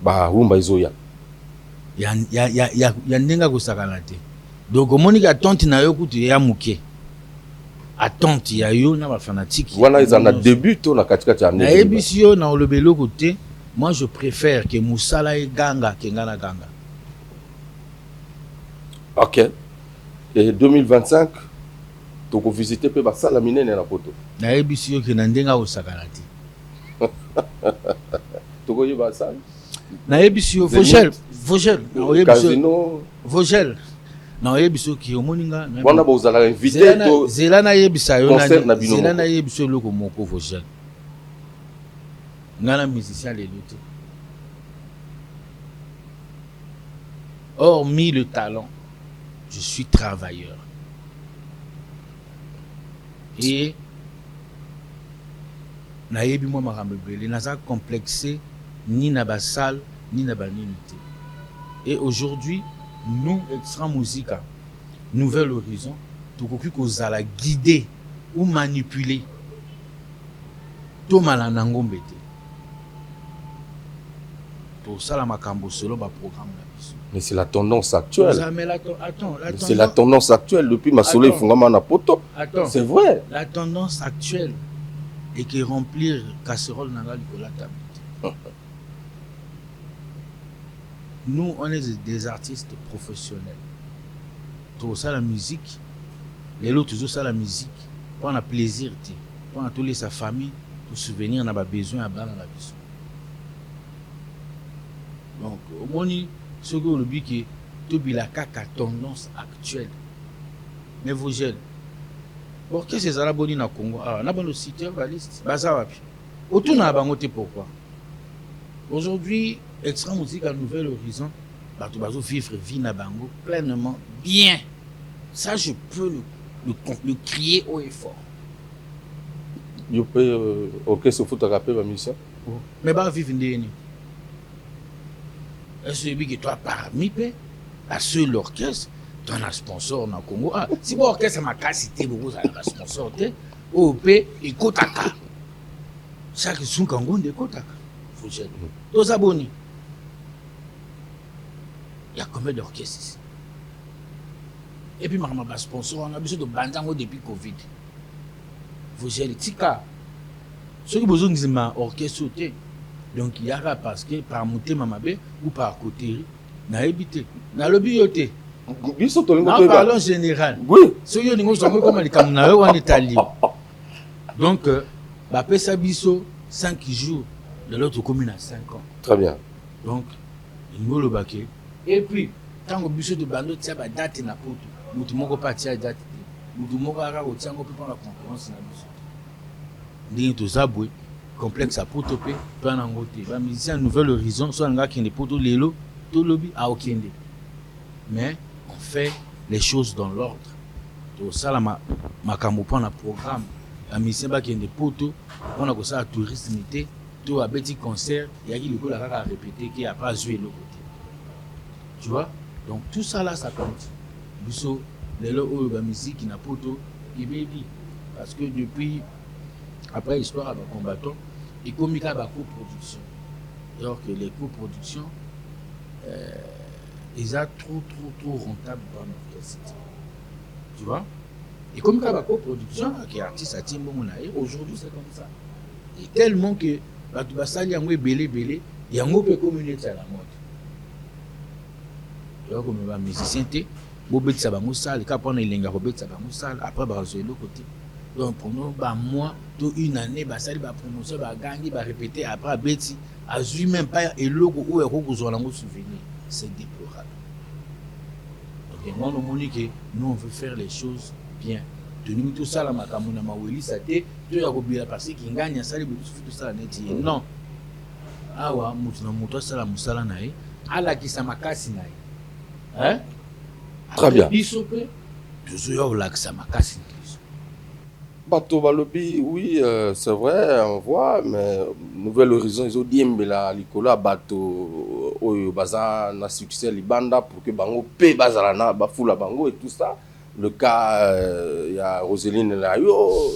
rumba izoya. Ya ndenga kusakana te. Donc omoni ka tante na yo kutu ya muke. Attente ya yo na ba fanatique. Voilà ils en a début to na katikati ya na ebisio na olobelo côté. Moi je préfère que musala e ganga ke ngana ganga. OK. Et 2025 tu ko visiter pe ba sala minene na poto. Na ebisio ke na ndenga kusakana te. Togoye basal na ebisio Vogel casino Vogel na ebisio ki omoninga na wana bozala invité to zela na ebisa yo na zela na ebisio loko moko Vogel ngana musicien les luttes. Hormis le talent, je suis travailleur et na yebi moi makambo ebele naza complexé ni na basal ni na banimité. Et aujourd'hui nous Extra Musica Nouvelle Horizon tokoki kozala guider ou manipuler to malana ngombe te pour ça la makambo selon ba programme na biso. Mais c'est la tendance actuelle. C'est la tendance actuelle depuis ma soleil fungama na poto. C'est vrai. La tendance actuelle et qui remplir casserole dans la table. Nous, on est des artistes professionnels. Tout ça, la musique, les autres, tout ça, la musique, on a plaisir, on a tous les sa famille, pour souvenir, on a besoin de la vie. Donc, au moins, ce que le but est, tout la tendance actuelle. Mais vous gênez. Bon, qu'est-ce que c'est la bonne au Congo? Ah, on a le site, on va liste. Bazawapi. Autour n'a pas monté pourquoi? Aujourd'hui, Extra Musica Nouvelle Horizon, tu vas vivre vie na bango pleinement bien. Ça, je peux le crier haut et fort. Yo peux orchestre foot rapper ma mission. Mais bah vivre ndeni. Est-ce que toi parmi à seul l'orchestre, tu as un sponsor dans Congo. Ah, si bon orchestre ma qualité beaucoup ça un sponsor té OP et Kotaka. Chaque son Congo de Kotaka. Faut dire. Tous abonnés. Il y a combien d'orchestres ici? Et puis, ma sponsor, on a besoin de Bandango depuis Covid. Vous gérez Tika. Ceux qui ont besoin de ma orchestre, donc il y a parce que par monter Mamabé ou par côté, n'a habité. N'a le bioté. En parlant général. Oui. Ceux qui ont besoin comme les Camerounais en Italie. Donc, bah, Pessa Bisso, 5 jours de l'autre commune à 5 ans. Très bien. Donc, il nous le baquet. Et puis, tant que Bisso de Bando, tu as la date na poto. Mutu moko parti à date. Mutu moko ara o tiango pe la concurrence na biso. Ndingi to zabwe complexe à poto pe to na ngote. Ba musicien Nouvel Horizon so nga kende poto lelo to lobi a okende. Mais on fait les choses dans l'ordre. To sala makambo pa na programme. Ba musicien ba kende poto on a ko ça tourisme té to a petit concert, il y a qui le ko la kaka répéter qui a pas joué le côté. Tu vois? Donc tout ça là ça compte. Biso, les lots de musique qui n'a pas qui baby. Parce que depuis, après l'histoire avec combattant, et comme il y a la coproduction. Alors que les coproductions, ils sont trop rentables dans notre cité. Tu vois? Et comme il y a la coproduction, qui est artiste à Timbo aujourd'hui c'est comme ça. Et tellement que, tu vas salir en belé, il y a un peu communauté à la mode. Tu vois, comme il y a un musicien, bobetisa bango sale ka pona ilenga bobetisa bango sale après ba zo le côté donc pendant ba mois to une année ba sali ba promotion ba gangi ba répéter après beti azui même pas eloko ou eko zo lango souvenir c'est déplorable. Donc moi on moni que nous on veut faire les choses bien tenu tout ça la makambo na maweli ça té to ya ko bila parce que nganya sali tout ça neti non awa mutu na mutu sala musala nae ala kisa makasi nae hein. Très bien. Bateau Balobi, oui, c'est vrai, on voit, mais Nouvel Horizon, ils ont dit que Nicolas Bateau, au bazar, na succès, Libanda, pour que Bango paye Bazarana, Bafoula Bango et tout ça. Le cas, il y a Roseline Layo,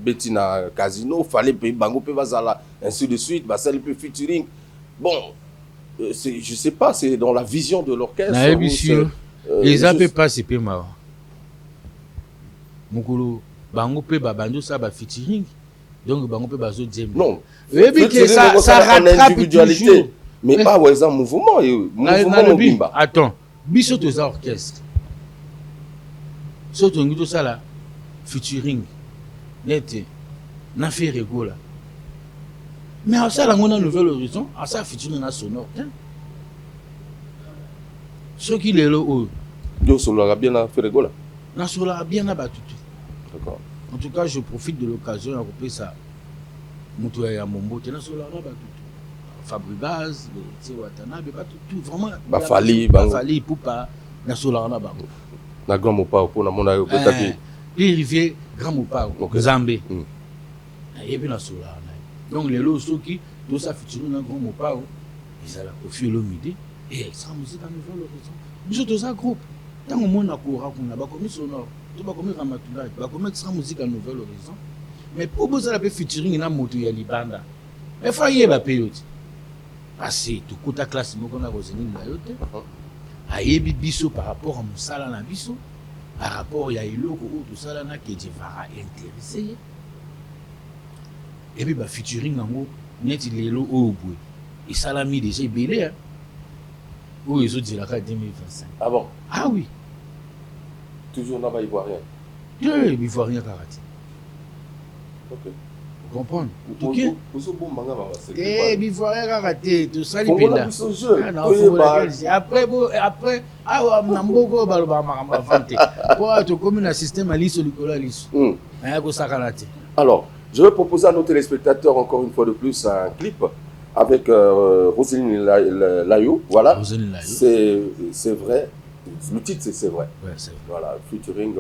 Bettina Casino, fallait payer Bango, paye Bazala, ainsi de suite, Basel peut featuring. Bon, je ne sais pas, c'est dans la vision de l'orchestre. Les appels pas c'est peu marrant. Mukulu bango pe babando ça ba featuring. Donc bango pe bazo djem. Non. Ça rattrape toujours. Mais pas ouais ça mouvement mouvement. Attends, biso to za orchestre. So to ngito ça là featuring. Net na fait régola. Mais à ça la on a Nouvel Horizon, à ça featuring na sonore. Ce qui est là, Dieu sera bien à faire rigoler. Na sera bien à battre. D'accord. En tout cas, je profite de l'occasion à couper ça. Moutou ya Mombo, tu na sera battu. Fabribaz, le Watanabe, battu tout vraiment. Bafali, Poupa, na sera battu. Na grand mopa pour na mona yo petaki. Les rivières grand mopa, Zambé. Et puis na sera. Donc les lots qui tout ça futur na grand mopa, ils allaient confier le midi. Et extra musique à Nouvel Horizon. Nous tous un groupe. Tant que mon accord, on a pas commis sonore, tout va commis Ramatoulaye, va commis extra musique à Nouvel Horizon. Mais pour vous aller featuring na moto ya libanda. Mais faut y aller période. Parce que tout côté classe mo qu'on a Roseline la yote. Ayebi biso par rapport à musala na biso, par rapport ya iloko ou tout ça là na que va intéresser. Et puis ba featuring nango net lelo o boui. Et salami déjà belé hein. Oui, ils ont dit la 2025. Ah bon? Ah oui. Toujours là-bas, ivoirien. Oui, ivoirien karaté. Ok. Vous comprenez? Ok. Ivoirien karaté, tout ça, les pédales. Après, on a beaucoup de pour être comme un système à l'issue du colonis. Alors, je vais proposer à nos téléspectateurs, encore une fois de plus, un clip avec Roseline Layo, voilà. Roseline Layo. C'est vrai. Le titre, c'est vrai. Ouais, c'est vrai. Voilà, featuring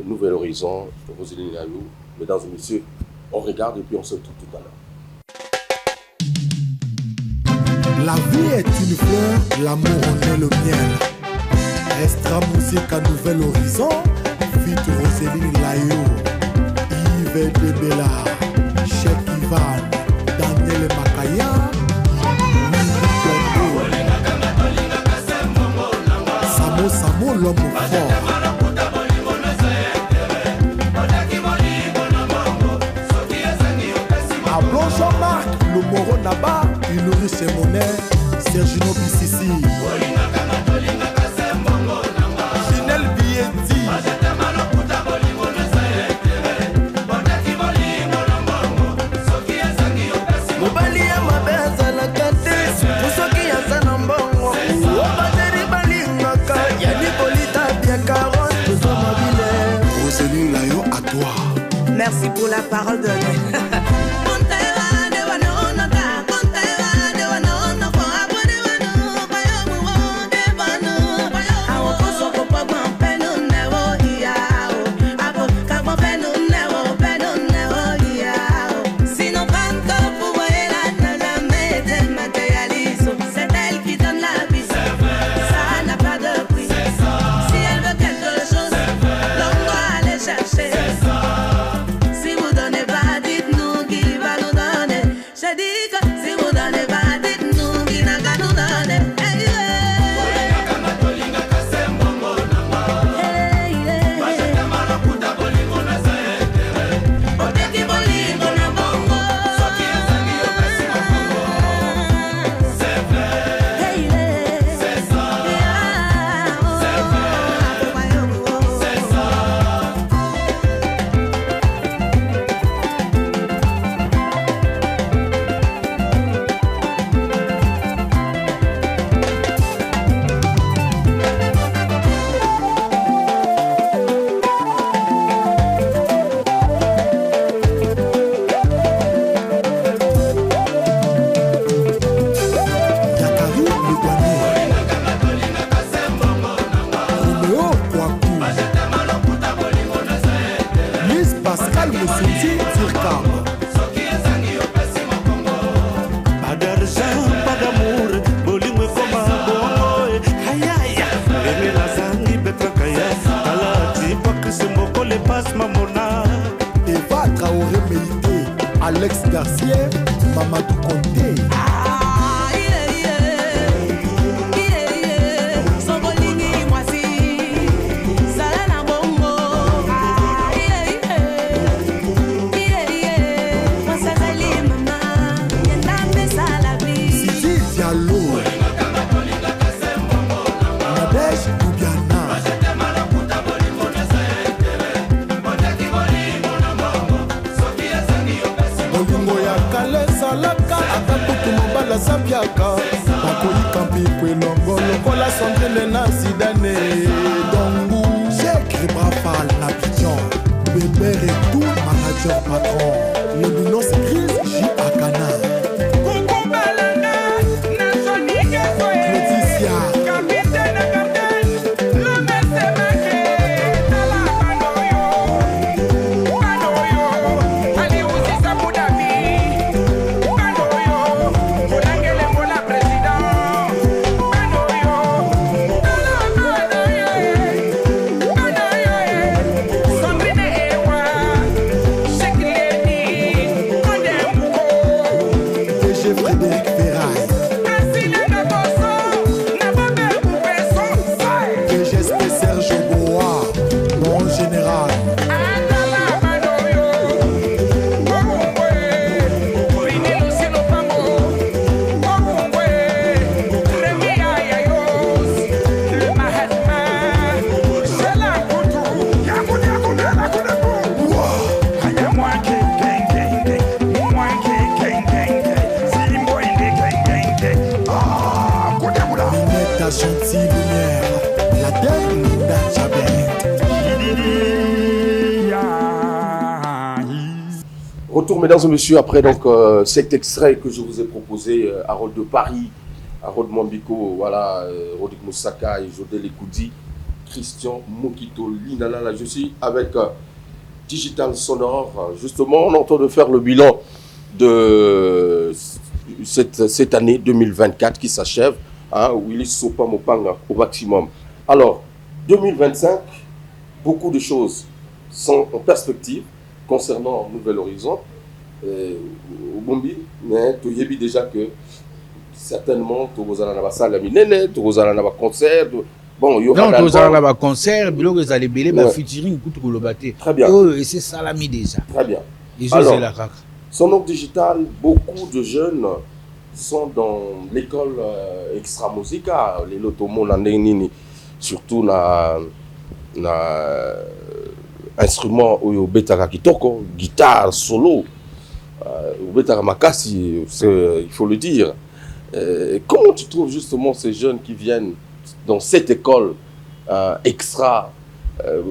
Nouvel Horizon, Roseline Layo. Mesdames et messieurs, on regarde et puis on se retrouve tout à l'heure. La vie est une fleur, l'amour en est le miel. Extra musique à Nouvel Horizon, Fit Roséline Layo, Yves Debela, Cheikh Ivan, Daniel Makaya, Samo Samo l'homme fort. Ablon Jean-Marc, le Moro Naba, il nourrit ses monnaies, Sergino Bississi. Ginel Bieti. Mobali ya mabeza la kate, musoki ya sanambongo. Obateri balingaka, ya Nicolita bien carotte, besoin mobile. Roséline Layo, à toi. Merci pour la parole donnée. Alex Garcia, Mamadou Conté. Zambiaka Bakoyi Kampi Kwelongo Lokola Sandrine na Zidane Dongu Cheikh Rafal Nabidjan Bébé Retou Manager Patron Le Minos Grise J. Akana Laetitia Retour, mesdames et messieurs, après donc cet extrait que je vous ai proposé, Harold de Paris, Harold Mambiko, voilà, Rodik Moussaka et Jodel Ekoudi, Christian Mokito Linala. Je suis avec digital sonore. Justement, on est en train de faire le bilan de cette année 2024 qui s'achève. Willy Sopa Mopanga au maximum. Alors, 2025, beaucoup de choses sont en perspective concernant Nouvel Horizon. Au Bombi, mais tu as déjà que certainement, tu vas aller à la salle à Minene, tu vas aller à la concert. Bon, il y aura un concert, il y a des featuring. Très bien. Et c'est ça la mis déjà. Très bien. Alors, Sonore Digital, beaucoup de jeunes sont dans l'école extra musica, les lotomos, surtout na instrument au betaka kitoko, guitare solo, au betaka makasi, il faut le dire. Comment tu trouves justement ces jeunes qui viennent dans cette école extra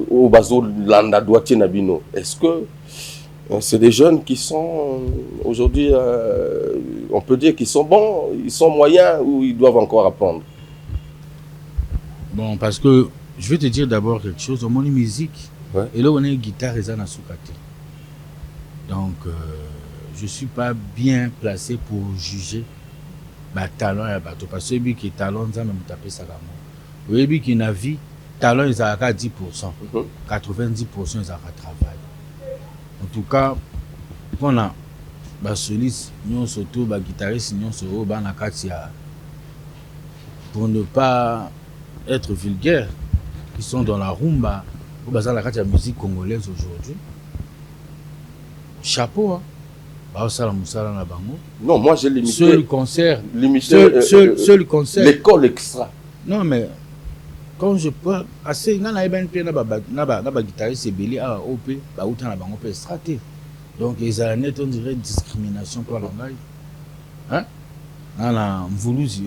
au Bazo Landa Douatier Nabino? Est-ce que c'est des jeunes qui sont aujourd'hui, on peut dire qu'ils sont bons, ils sont moyens ou ils doivent encore apprendre? Bon, parce que je vais te dire d'abord quelque chose. Au monde musique, ouais. Et là on a une guitare et ça n'a soukate. Donc, je ne suis pas bien placé pour juger ma talent et bateau. Parce que celui qui est talent, ça me taper ça comme moi. Celui qui n'a vie, talent, ils ont 10%. 90%, ils ont travail. En tout cas, on a des solistes, nous surtout des guitaristes, nous surtout pour ne pas être vulgaire, qui sont dans la rumba, ou dans la musique congolaise aujourd'hui. Chapeau, hein. Non, moi j'ai limité. Seul concert. Seul concert. L'école extra. Non, mais quand je parle, assez, il y a des guitaristes qui sont OP, OP straté. Donc, ils ont on dirait discrimination pour la langue. Hein? Dans la Mvoulouzi,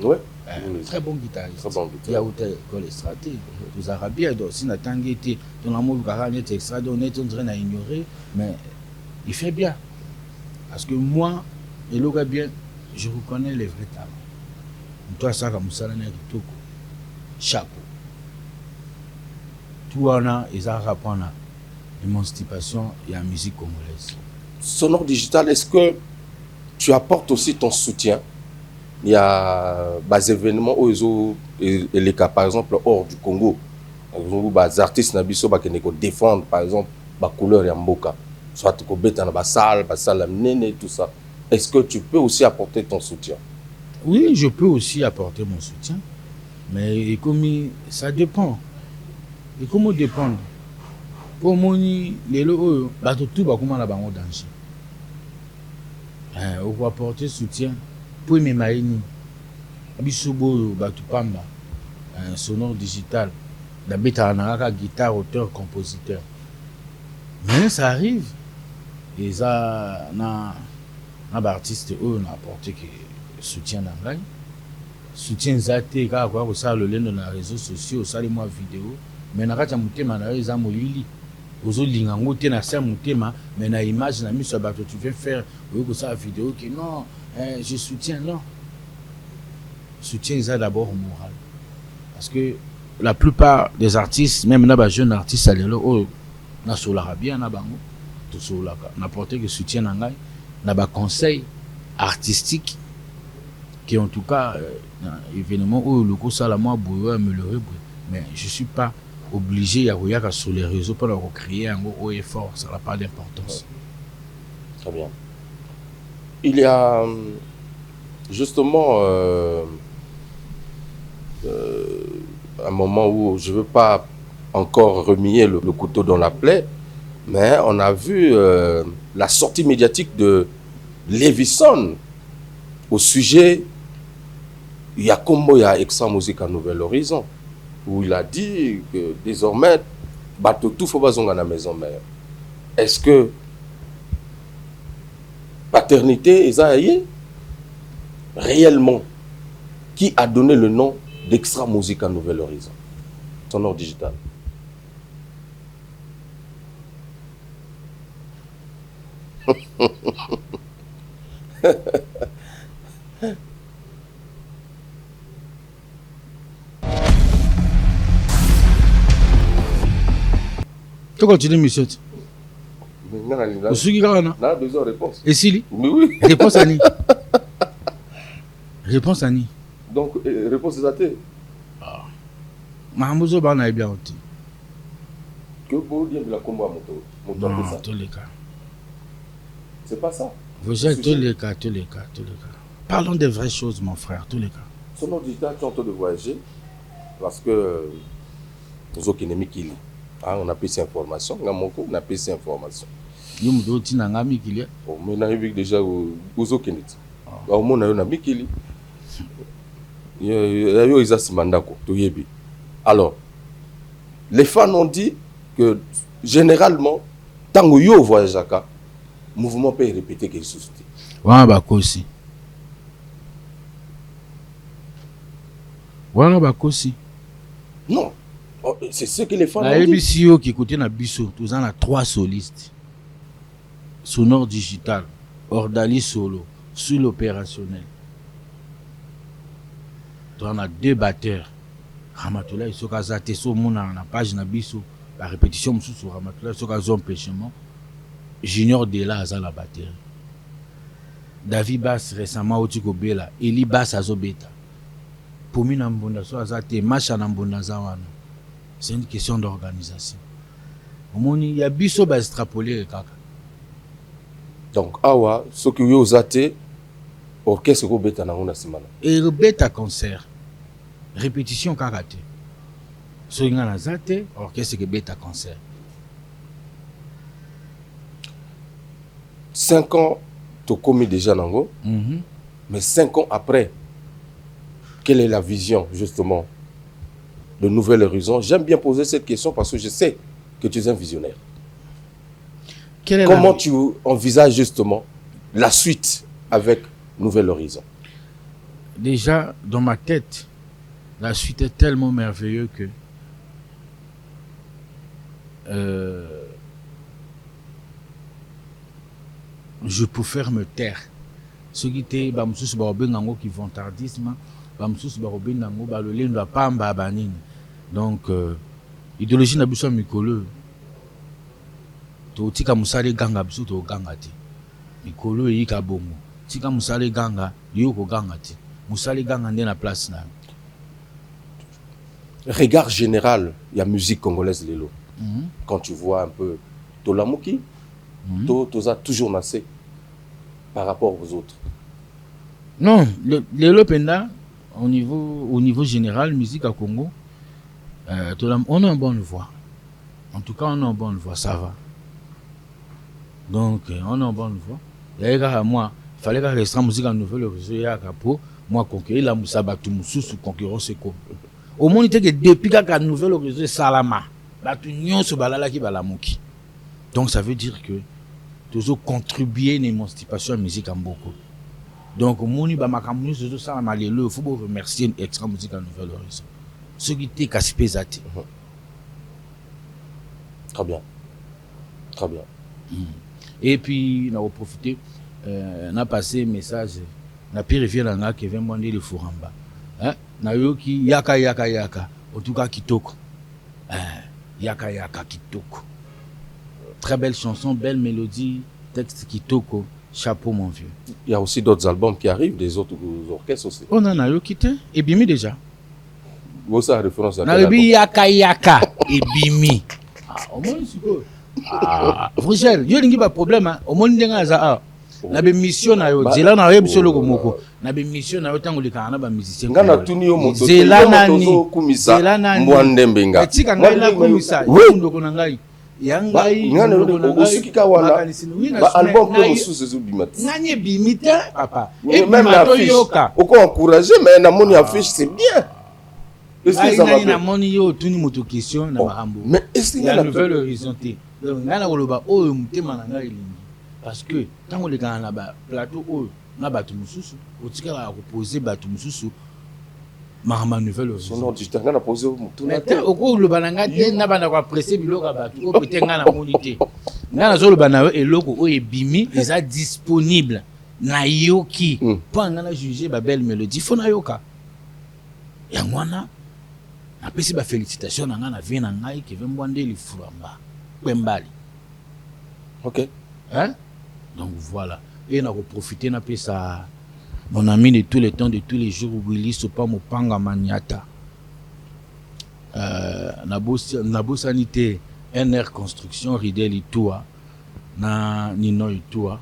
ouais. Très bon guitariste. Très bon guitariste. Il y a une école straté. Les Arabiens, si on a été dans la mode, on est extra, on est en train d'ignorer, mais il fait bien. Parce que moi, il aurait bien, je reconnais les vrais talents. Toi, ça, comme ça, c'est tout. Chapeau. Tout en a, ils ont rapport à l'émancipation et la musique congolaise. Sonore Digital, est-ce que tu apportes aussi ton soutien? Il y a des événements où ils ont, et les cas, par exemple, hors du Congo, des artistes qui défendent, par exemple, la couleur et mboka. Soit tu peux dans la salle, tout ça. Est-ce que tu peux aussi apporter ton soutien? Oui, je peux aussi apporter mon soutien. Mais comme ça dépend. Et comment dépendre? Pour moi, les lots, tout va comment la banque danger. On va apporter soutien. Pour mes maïni, Abisubo, Batupamba, Sonore Digital, la bêta guitare, auteur, compositeur. Mais ça arrive. Et ça, un artiste, eux, on a apporté soutien dans la soutien Zate, car ça, le lien dans les réseaux sociaux, ça, les mois vidéo. Mais na kati ya mutema na eza molili ozolinga ngo te na sa mutema mais na image na miso bato tu viens faire ko sa vidéo qui non je soutiens non soutien ça d'abord moral parce que la plupart des artistes même na ba jeunes artistes alelo o na solara bien na bango to solaka n'apporter que soutien na ngai na ba conseil artistique qui en tout cas événement où le ko sala moi boyo améliorer mais je suis pas obligé à regarder sur les réseaux pour recréer un haut effort, ça n'a pas d'importance. Très bien. Il y a justement un moment où je ne veux pas encore remuer le couteau dans la plaie, mais on a vu la sortie médiatique de Levison au sujet Yakombo ya Extra Musique à Nouvel Horizon, où il a dit que désormais, bateau tout faut pas à la maison mère. Est-ce que paternité est réellement qui a donné le nom d'Extra Musique à Nouvel Horizon, Sonore Digital? Tu continues, monsieur. Osuki kana. On a besoin de réponse. Et Sili? Mais oui. Réponse à ni. Réponse à ni. Donc, réponse est athée. Mahamouzo bana est bien oti. Que beau dire de la combat moto. Non, tous les cas. C'est pas ça. Vous êtes tous les cas. Parlons des vraies choses, mon frère, tous les cas. Son nom digital, tu es en train de voyager parce que nous autres ennemis qui lit. On a pris ces informations. On a pris ces informations. Nous avons dit que nous avons dit on a vu déjà aux autres ennemis. Au moins, on a mis qui lit. Il y a eu des mandako. Alors, les fans ont dit que généralement, tant que vous voyagez, le mouvement peut répéter quelque chose. Voilà, Bakosi. Voilà, Bakosi. Non, c'est ce que les fans la ont dit. ABCO qui écoutait na Bissot, nous avons 3 solistes. Sonore digital, Ordali solo, sur l'opérationnel. Nous avons 2 batteurs. Ramatoula, il faut que sur la page na Bissot, la répétition sur Ramatoula, il faut que empêchement. Junior Dela a la batterie. David Bass récemment au Tiko Bela, Eli Bass a Zobeta. Pour moi, c'est une question d'organisation. Il y a biso ba extrapoler kaka. Donc awa ce que yo zate orchestre ko beta na ngona simana. Et le beta concert. Répétition kaka te. So ngana zate orchestre ke beta concert. 5 ans tu commis déjà nango. Mais 5 ans après, quelle est la vision justement de Nouvel Horizon? J'aime bien poser cette question parce que je sais que tu es un visionnaire. Comment tu envisages justement la suite avec Nouvel Horizon? Déjà, dans ma tête, la suite est tellement merveilleuse que je préfère me taire. Ceux qui étaient qui vont tardisme, donc idéologie na biso mikolo to tika musale ganga biso to ganga ti mikolo yi ka bongo tika musale ganga yo ko ganga ti musale ganga ndé na place na regard général il y a musique congolaise lelo quand tu vois un peu Tolamuki toza toujours nassé par rapport aux autres. Non, lelo penda au niveau général musique à Congo on a une bonne voix. En tout cas, on a une bonne voix, ça va. Donc, on a une bonne voix. Et moi, il fallait que je reste en musique en Nouvel Horizon pour moi conquérir la Moussabatu Moussou sous concurrence. Au moins, il était que depuis que Nouvel Horizon Salama, donc, ça veut dire que tous contribuer à l'émancipation de la musique en beaucoup. Donc, au moins, il faut remercier l'extra musique en Nouvel Horizon. Ce qui était cassé zati. Très bien. Très bien. Et puis, on a profité, on a passé un message, on a pu revenir dans la Kevin Mwande de Fouramba. Na yoki yaka. En tout cas, Kitoko. Yaka Kitoko. Très belle chanson, belle mélodie, texte Kitoko. Chapeau, mon vieux. Il y a aussi d'autres albums qui arrivent, des autres orchestres aussi. On en a yoki et Bimi déjà. Vous avez référence à yaka et Bimi. Au moins, Frugel, il y a un problème. Au moins, il y a une mission. Il y a une mission. Il y a une mission. Il y a une mission. Il y a mais est-ce qu'il y a une nouvelle horizon? Parce que quand on est dans le plateau, on a battu Moussou, on a reposé battu Moussou, Mahama nouvelle horizon. Non, tu t'en as posé au mouton. Mais au cours le bananga, il n'a pas pressé Bilo Rabatou, au peut-être dans la monité. Dans le banana et logo est bimi, ils sont disponibles. Nayoki, pas en juger ma belle mélodie, faut Nayoka. Yangwana. Après si ba félicitations na nga na vie na ngai Kevin Mwande li Fouramba Kwembali. OK. Hein? Donc voilà. Et on a profité d'un peu ça. Mon ami de tous les temps, de tous les jours, Willy Sopa Mopanga Maniata. Nabo Sanité, NR Construction, Ridel Itoua, na Nino Itoua.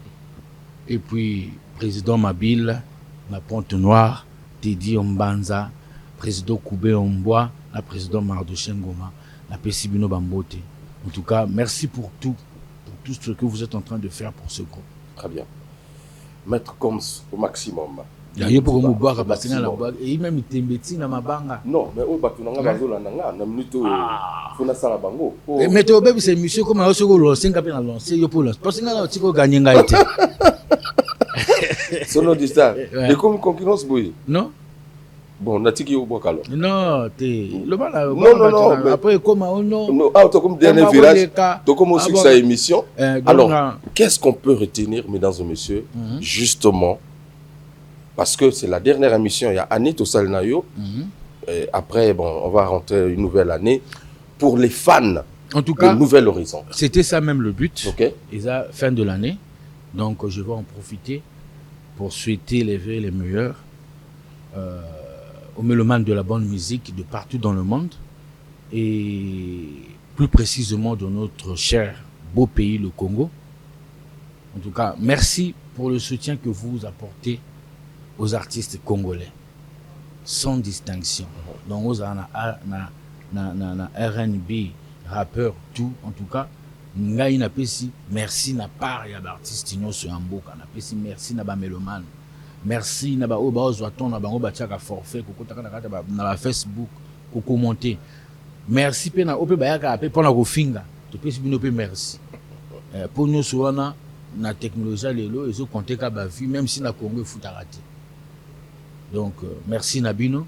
Et puis, président Mabile, na Ponte Noire, Teddy Ombanza, président Koubé Ombois, la président Mardochen Goma, la Pessibino Bambote. En tout cas, merci pour tout ce que vous êtes en train de faire pour ce groupe. Très bien. Mettre comme au maximum. Il y a pour me boire à la boîte et même il na mabanga. Non, mais au batunanga bazola nanga na minute fona sala bango. Mais tu obéis c'est monsieur comme au second 5 appels à lancer yo pour lancer. Parce que là tu ko gagner ngaite. Sono du ça. Et comme concurrence boy. Non. Bon, natiki au bokalo. Non, le bala. Non. Après comment non. Non, to comme dernier village. To comme au succès émission. Alors, qu'est-ce qu'on peut retenir mesdames et messieurs justement parce que c'est la dernière émission, il y a Anit au Salnayo. Après, bon, on va rentrer une nouvelle année. Pour les fans, en tout cas, de Nouvel Horizon. C'était ça même le but. Ok. Et ça, fin de l'année. Donc, je vais en profiter pour souhaiter les vœux les meilleurs aux mélomanes de la bonne musique de partout dans le monde. Et plus précisément de notre cher, beau pays, le Congo. En tout cas, merci pour le soutien que vous apportez aux artistes congolais, sans distinction. Donc, aux R&B, rappeurs, tout. En tout cas, ngai na pesi merci na part ya artiste nyonso ya mboka na pesi merci na ba mélomane. Merci na ba oba ozwaton na bango ba tiaka forfait kokotaka na kata na ba Facebook ko commenter. Merci pe na ope bayaka pe pona ko finga. To pesi bino pe merci. Pour nous wana na technologie lelo ezo compter ka ba vie même si na Congo futa raté. Donc merci Nabino,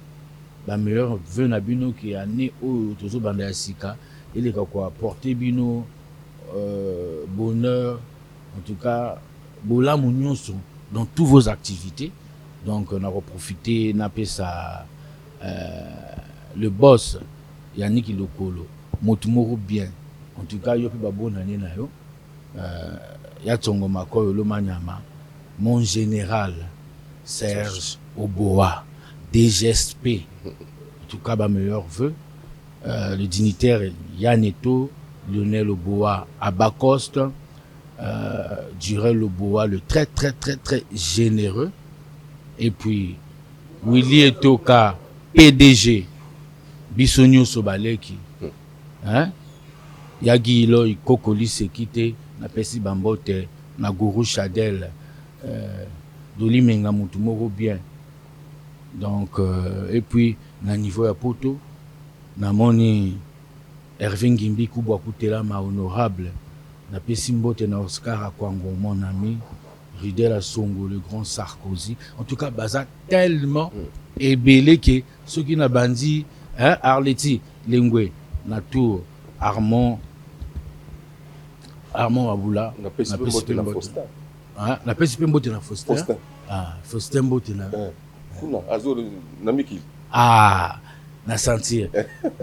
la meilleure vœu Nabino qui est né au tozo banda ya sika et les quoi porter bino bonheur en tout cas bola mounionso dans toutes vos activités. Donc on a profité n'a pas ça le boss Yannick Lokolo motumoro bien en tout cas yo pe ba bonne année na yo ya tsongo makoyo lo manyama mon général Serge Oboa, DGSP, en tout cas, ma meilleur vœu. Le dignitaire Yaneto, Lionel Oboa, Abacoste, Durel Oboa, le très généreux. Et puis, Willy Etoka, PDG, Bissonio Sobaleki, hein? Yagi Iloy, Kokoli Sekite, Napesi Bambote, Nagourou Chadel, Doli Menga Moutumoro bien. Donc, et puis, na niveau ya poto, na moni Hervé Ngimbi Kubwa Kutela ma honorable, na pesi mbote na Oscar Akwango, mon ami, Ridel Songo, le grand Sarkozy. En tout cas, baza tellement ébélé que ceux qui n'a bandi, hein, Arleti, Lengwe, na tour, Armand Aboula, na pesi mbote na Fosta. Ah, na pesi mbote na Fosta. Ah, Fosta mbote na. Non, Azur Namiki. Ah, na sentir.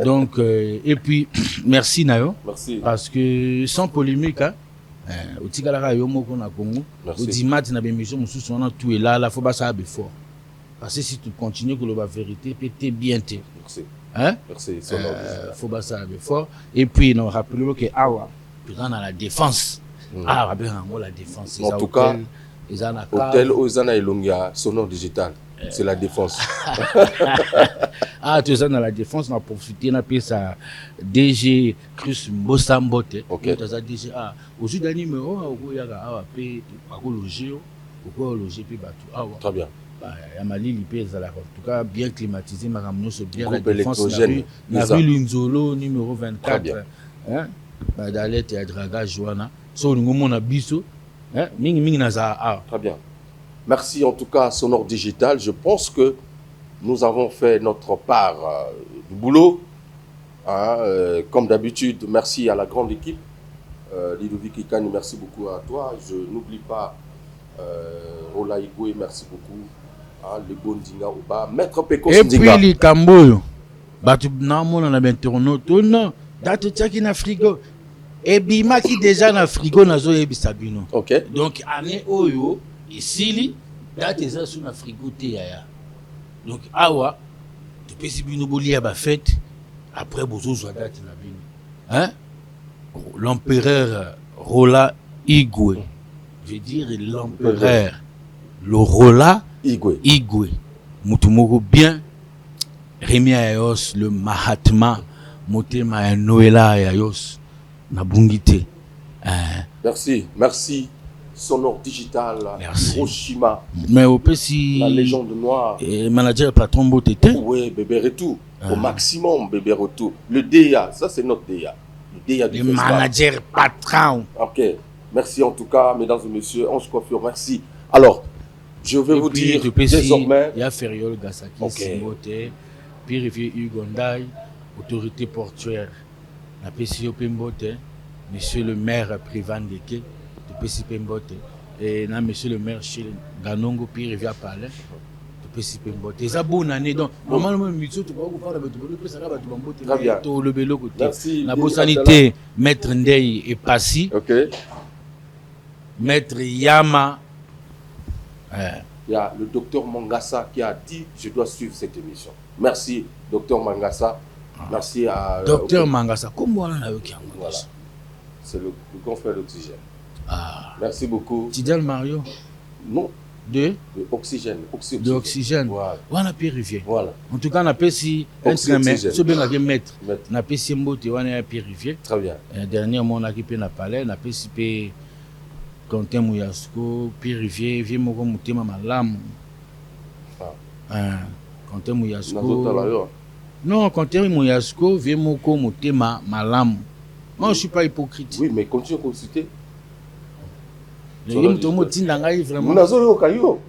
Donc, et puis, merci Nayo. Merci. Parce que sans polémique, hein, au Tigalaka Yomoko na Congo, au Dimat na bémission, moussous, on a tout et là, faut pas ça fort. Parce que si tu continues que la vérité, peut-être bien t'es. Merci. Hein? Merci. Faut pas ça fort. Et puis, nous rappelons que Awa, dans la défense. Ah, rappelons la défense. En tout cas, Hôtel Ozana Elongia, Sonore Digital. C'est la défense. Ah, tu es dans la défense, on a profité, on a payé ça. DG Cruz Mbosambote. Ok. Tu as DG. Ah, aujourd'hui, le numéro, il y a payé, il loger, puis bateau. Très bien. Il y a Mali, il paye ça. En tout cas, bien climatisé, ma ramené sur bien la défense. La rue Lunzolo, numéro 24. Très bien. Hein? Dalet et Adraga Joana. So, nous avons un biseau. Hein? Ming Naza. Très bien. Merci en tout cas Sonore Digital. Je pense que nous avons fait notre part du boulot. Comme d'habitude, merci à la grande équipe. Ludovic Ikani, merci beaucoup à toi. Je n'oublie pas Rola Igwe, merci beaucoup. Le bon Dinga Oba, Maître Peko Sindinga. Et puis les Camboyo. Batu na mona na bentono tono. Date tchaki na frigo. et bima qui déjà na frigo nazo yebisa bino. Ok. Donc année oyo isili date eza sous na frigo te yaya. Donc awa tu peux si bino bolia ba fête après bozo zo date na bino. Hein? L'empereur Rola Igwe. Je veux dire l'empereur le Rola Igwe. Mutumoko bien Rémi Ayos le Mahatma Motema Noëlla Ayos Nabungite. Merci. Sonore digital. Merci. Hiroshima. Mais au PC. La légende noire. Et manager patron Botete. Oui, bébé retour. Au maximum, bébé retour. Le DA, ça c'est notre DA. Le DA du le manager patron. Ok. Merci en tout cas, mesdames et messieurs. On se confie. Merci. Alors, je vais vous dire désormais. Il y a Feriol Gasaki, Simbote, Pirivier Ugondai, autorité portuaire. La PCO Pembote, monsieur le maire Privan Deke, de PCO Pembote, et monsieur le maire chez Ganongo Pirivier Palais, de PCO Pembote. C'est une bonne année. Donc, normalement, tu très bien. Merci. La bonne sanité, maître Ndei et Passi. Ok. Maître Yama. Il y a le docteur Mangassa qui a dit je dois suivre cette émission. Merci, docteur Mangassa. Merci à. Docteur Mangassa, comment on a eu voilà. C'est le confrère d'Oxygène. Merci beaucoup. Tidal Mario. Non. De Oxygène. De Oxygène. Voilà. On a pu rivière. Voilà. En tout cas, on a pu si. Ce bien à mettre. On a pu si mbote, on a pu rivière. Très bien. Dernièrement, on a pu na palais, on a pu si Quentin Mouyasko, Pierre Rivier, Vieux Moko Moutema Malam. Quentin Mouyasko. Non, Quentin Mouyasko, Vieux Moko Moutema Malam. Moi, je ne suis pas hypocrite. Oui, mais continue à consulter. Vraiment.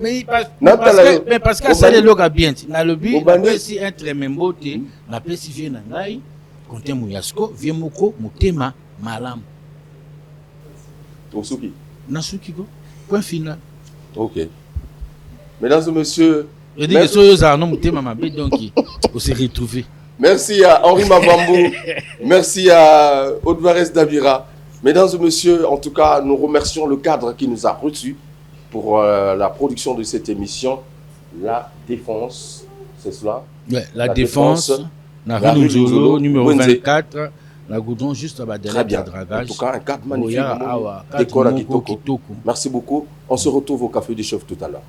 Mais parce que ça, c'est le bien. Dans le but, si un très même beauté, la si vient Nangai, Quentin Mouyasko, Vieux Moko Moutema Malam. Osuki. Nasukiko, point final. Ok. Mesdames et messieurs. Je dis que ce un homme qui m'a dit donc on s'est retrouvé. Merci à Henri Mavambou. Merci à Audvarez Dabira. Mesdames et messieurs, en tout cas, nous remercions le cadre qui nous a reçus pour la production de cette émission. La Défense, c'est cela? Ouais, la Défense. La rue Nzolo, numéro 24. La Goudron, juste à la dernière dragage. En tout cas, un cadre magnifique. Décor à Kitoko. Merci beaucoup. On se retrouve au Café des Chefs tout à l'heure.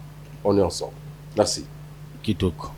On est ensemble. Merci. Kitoko.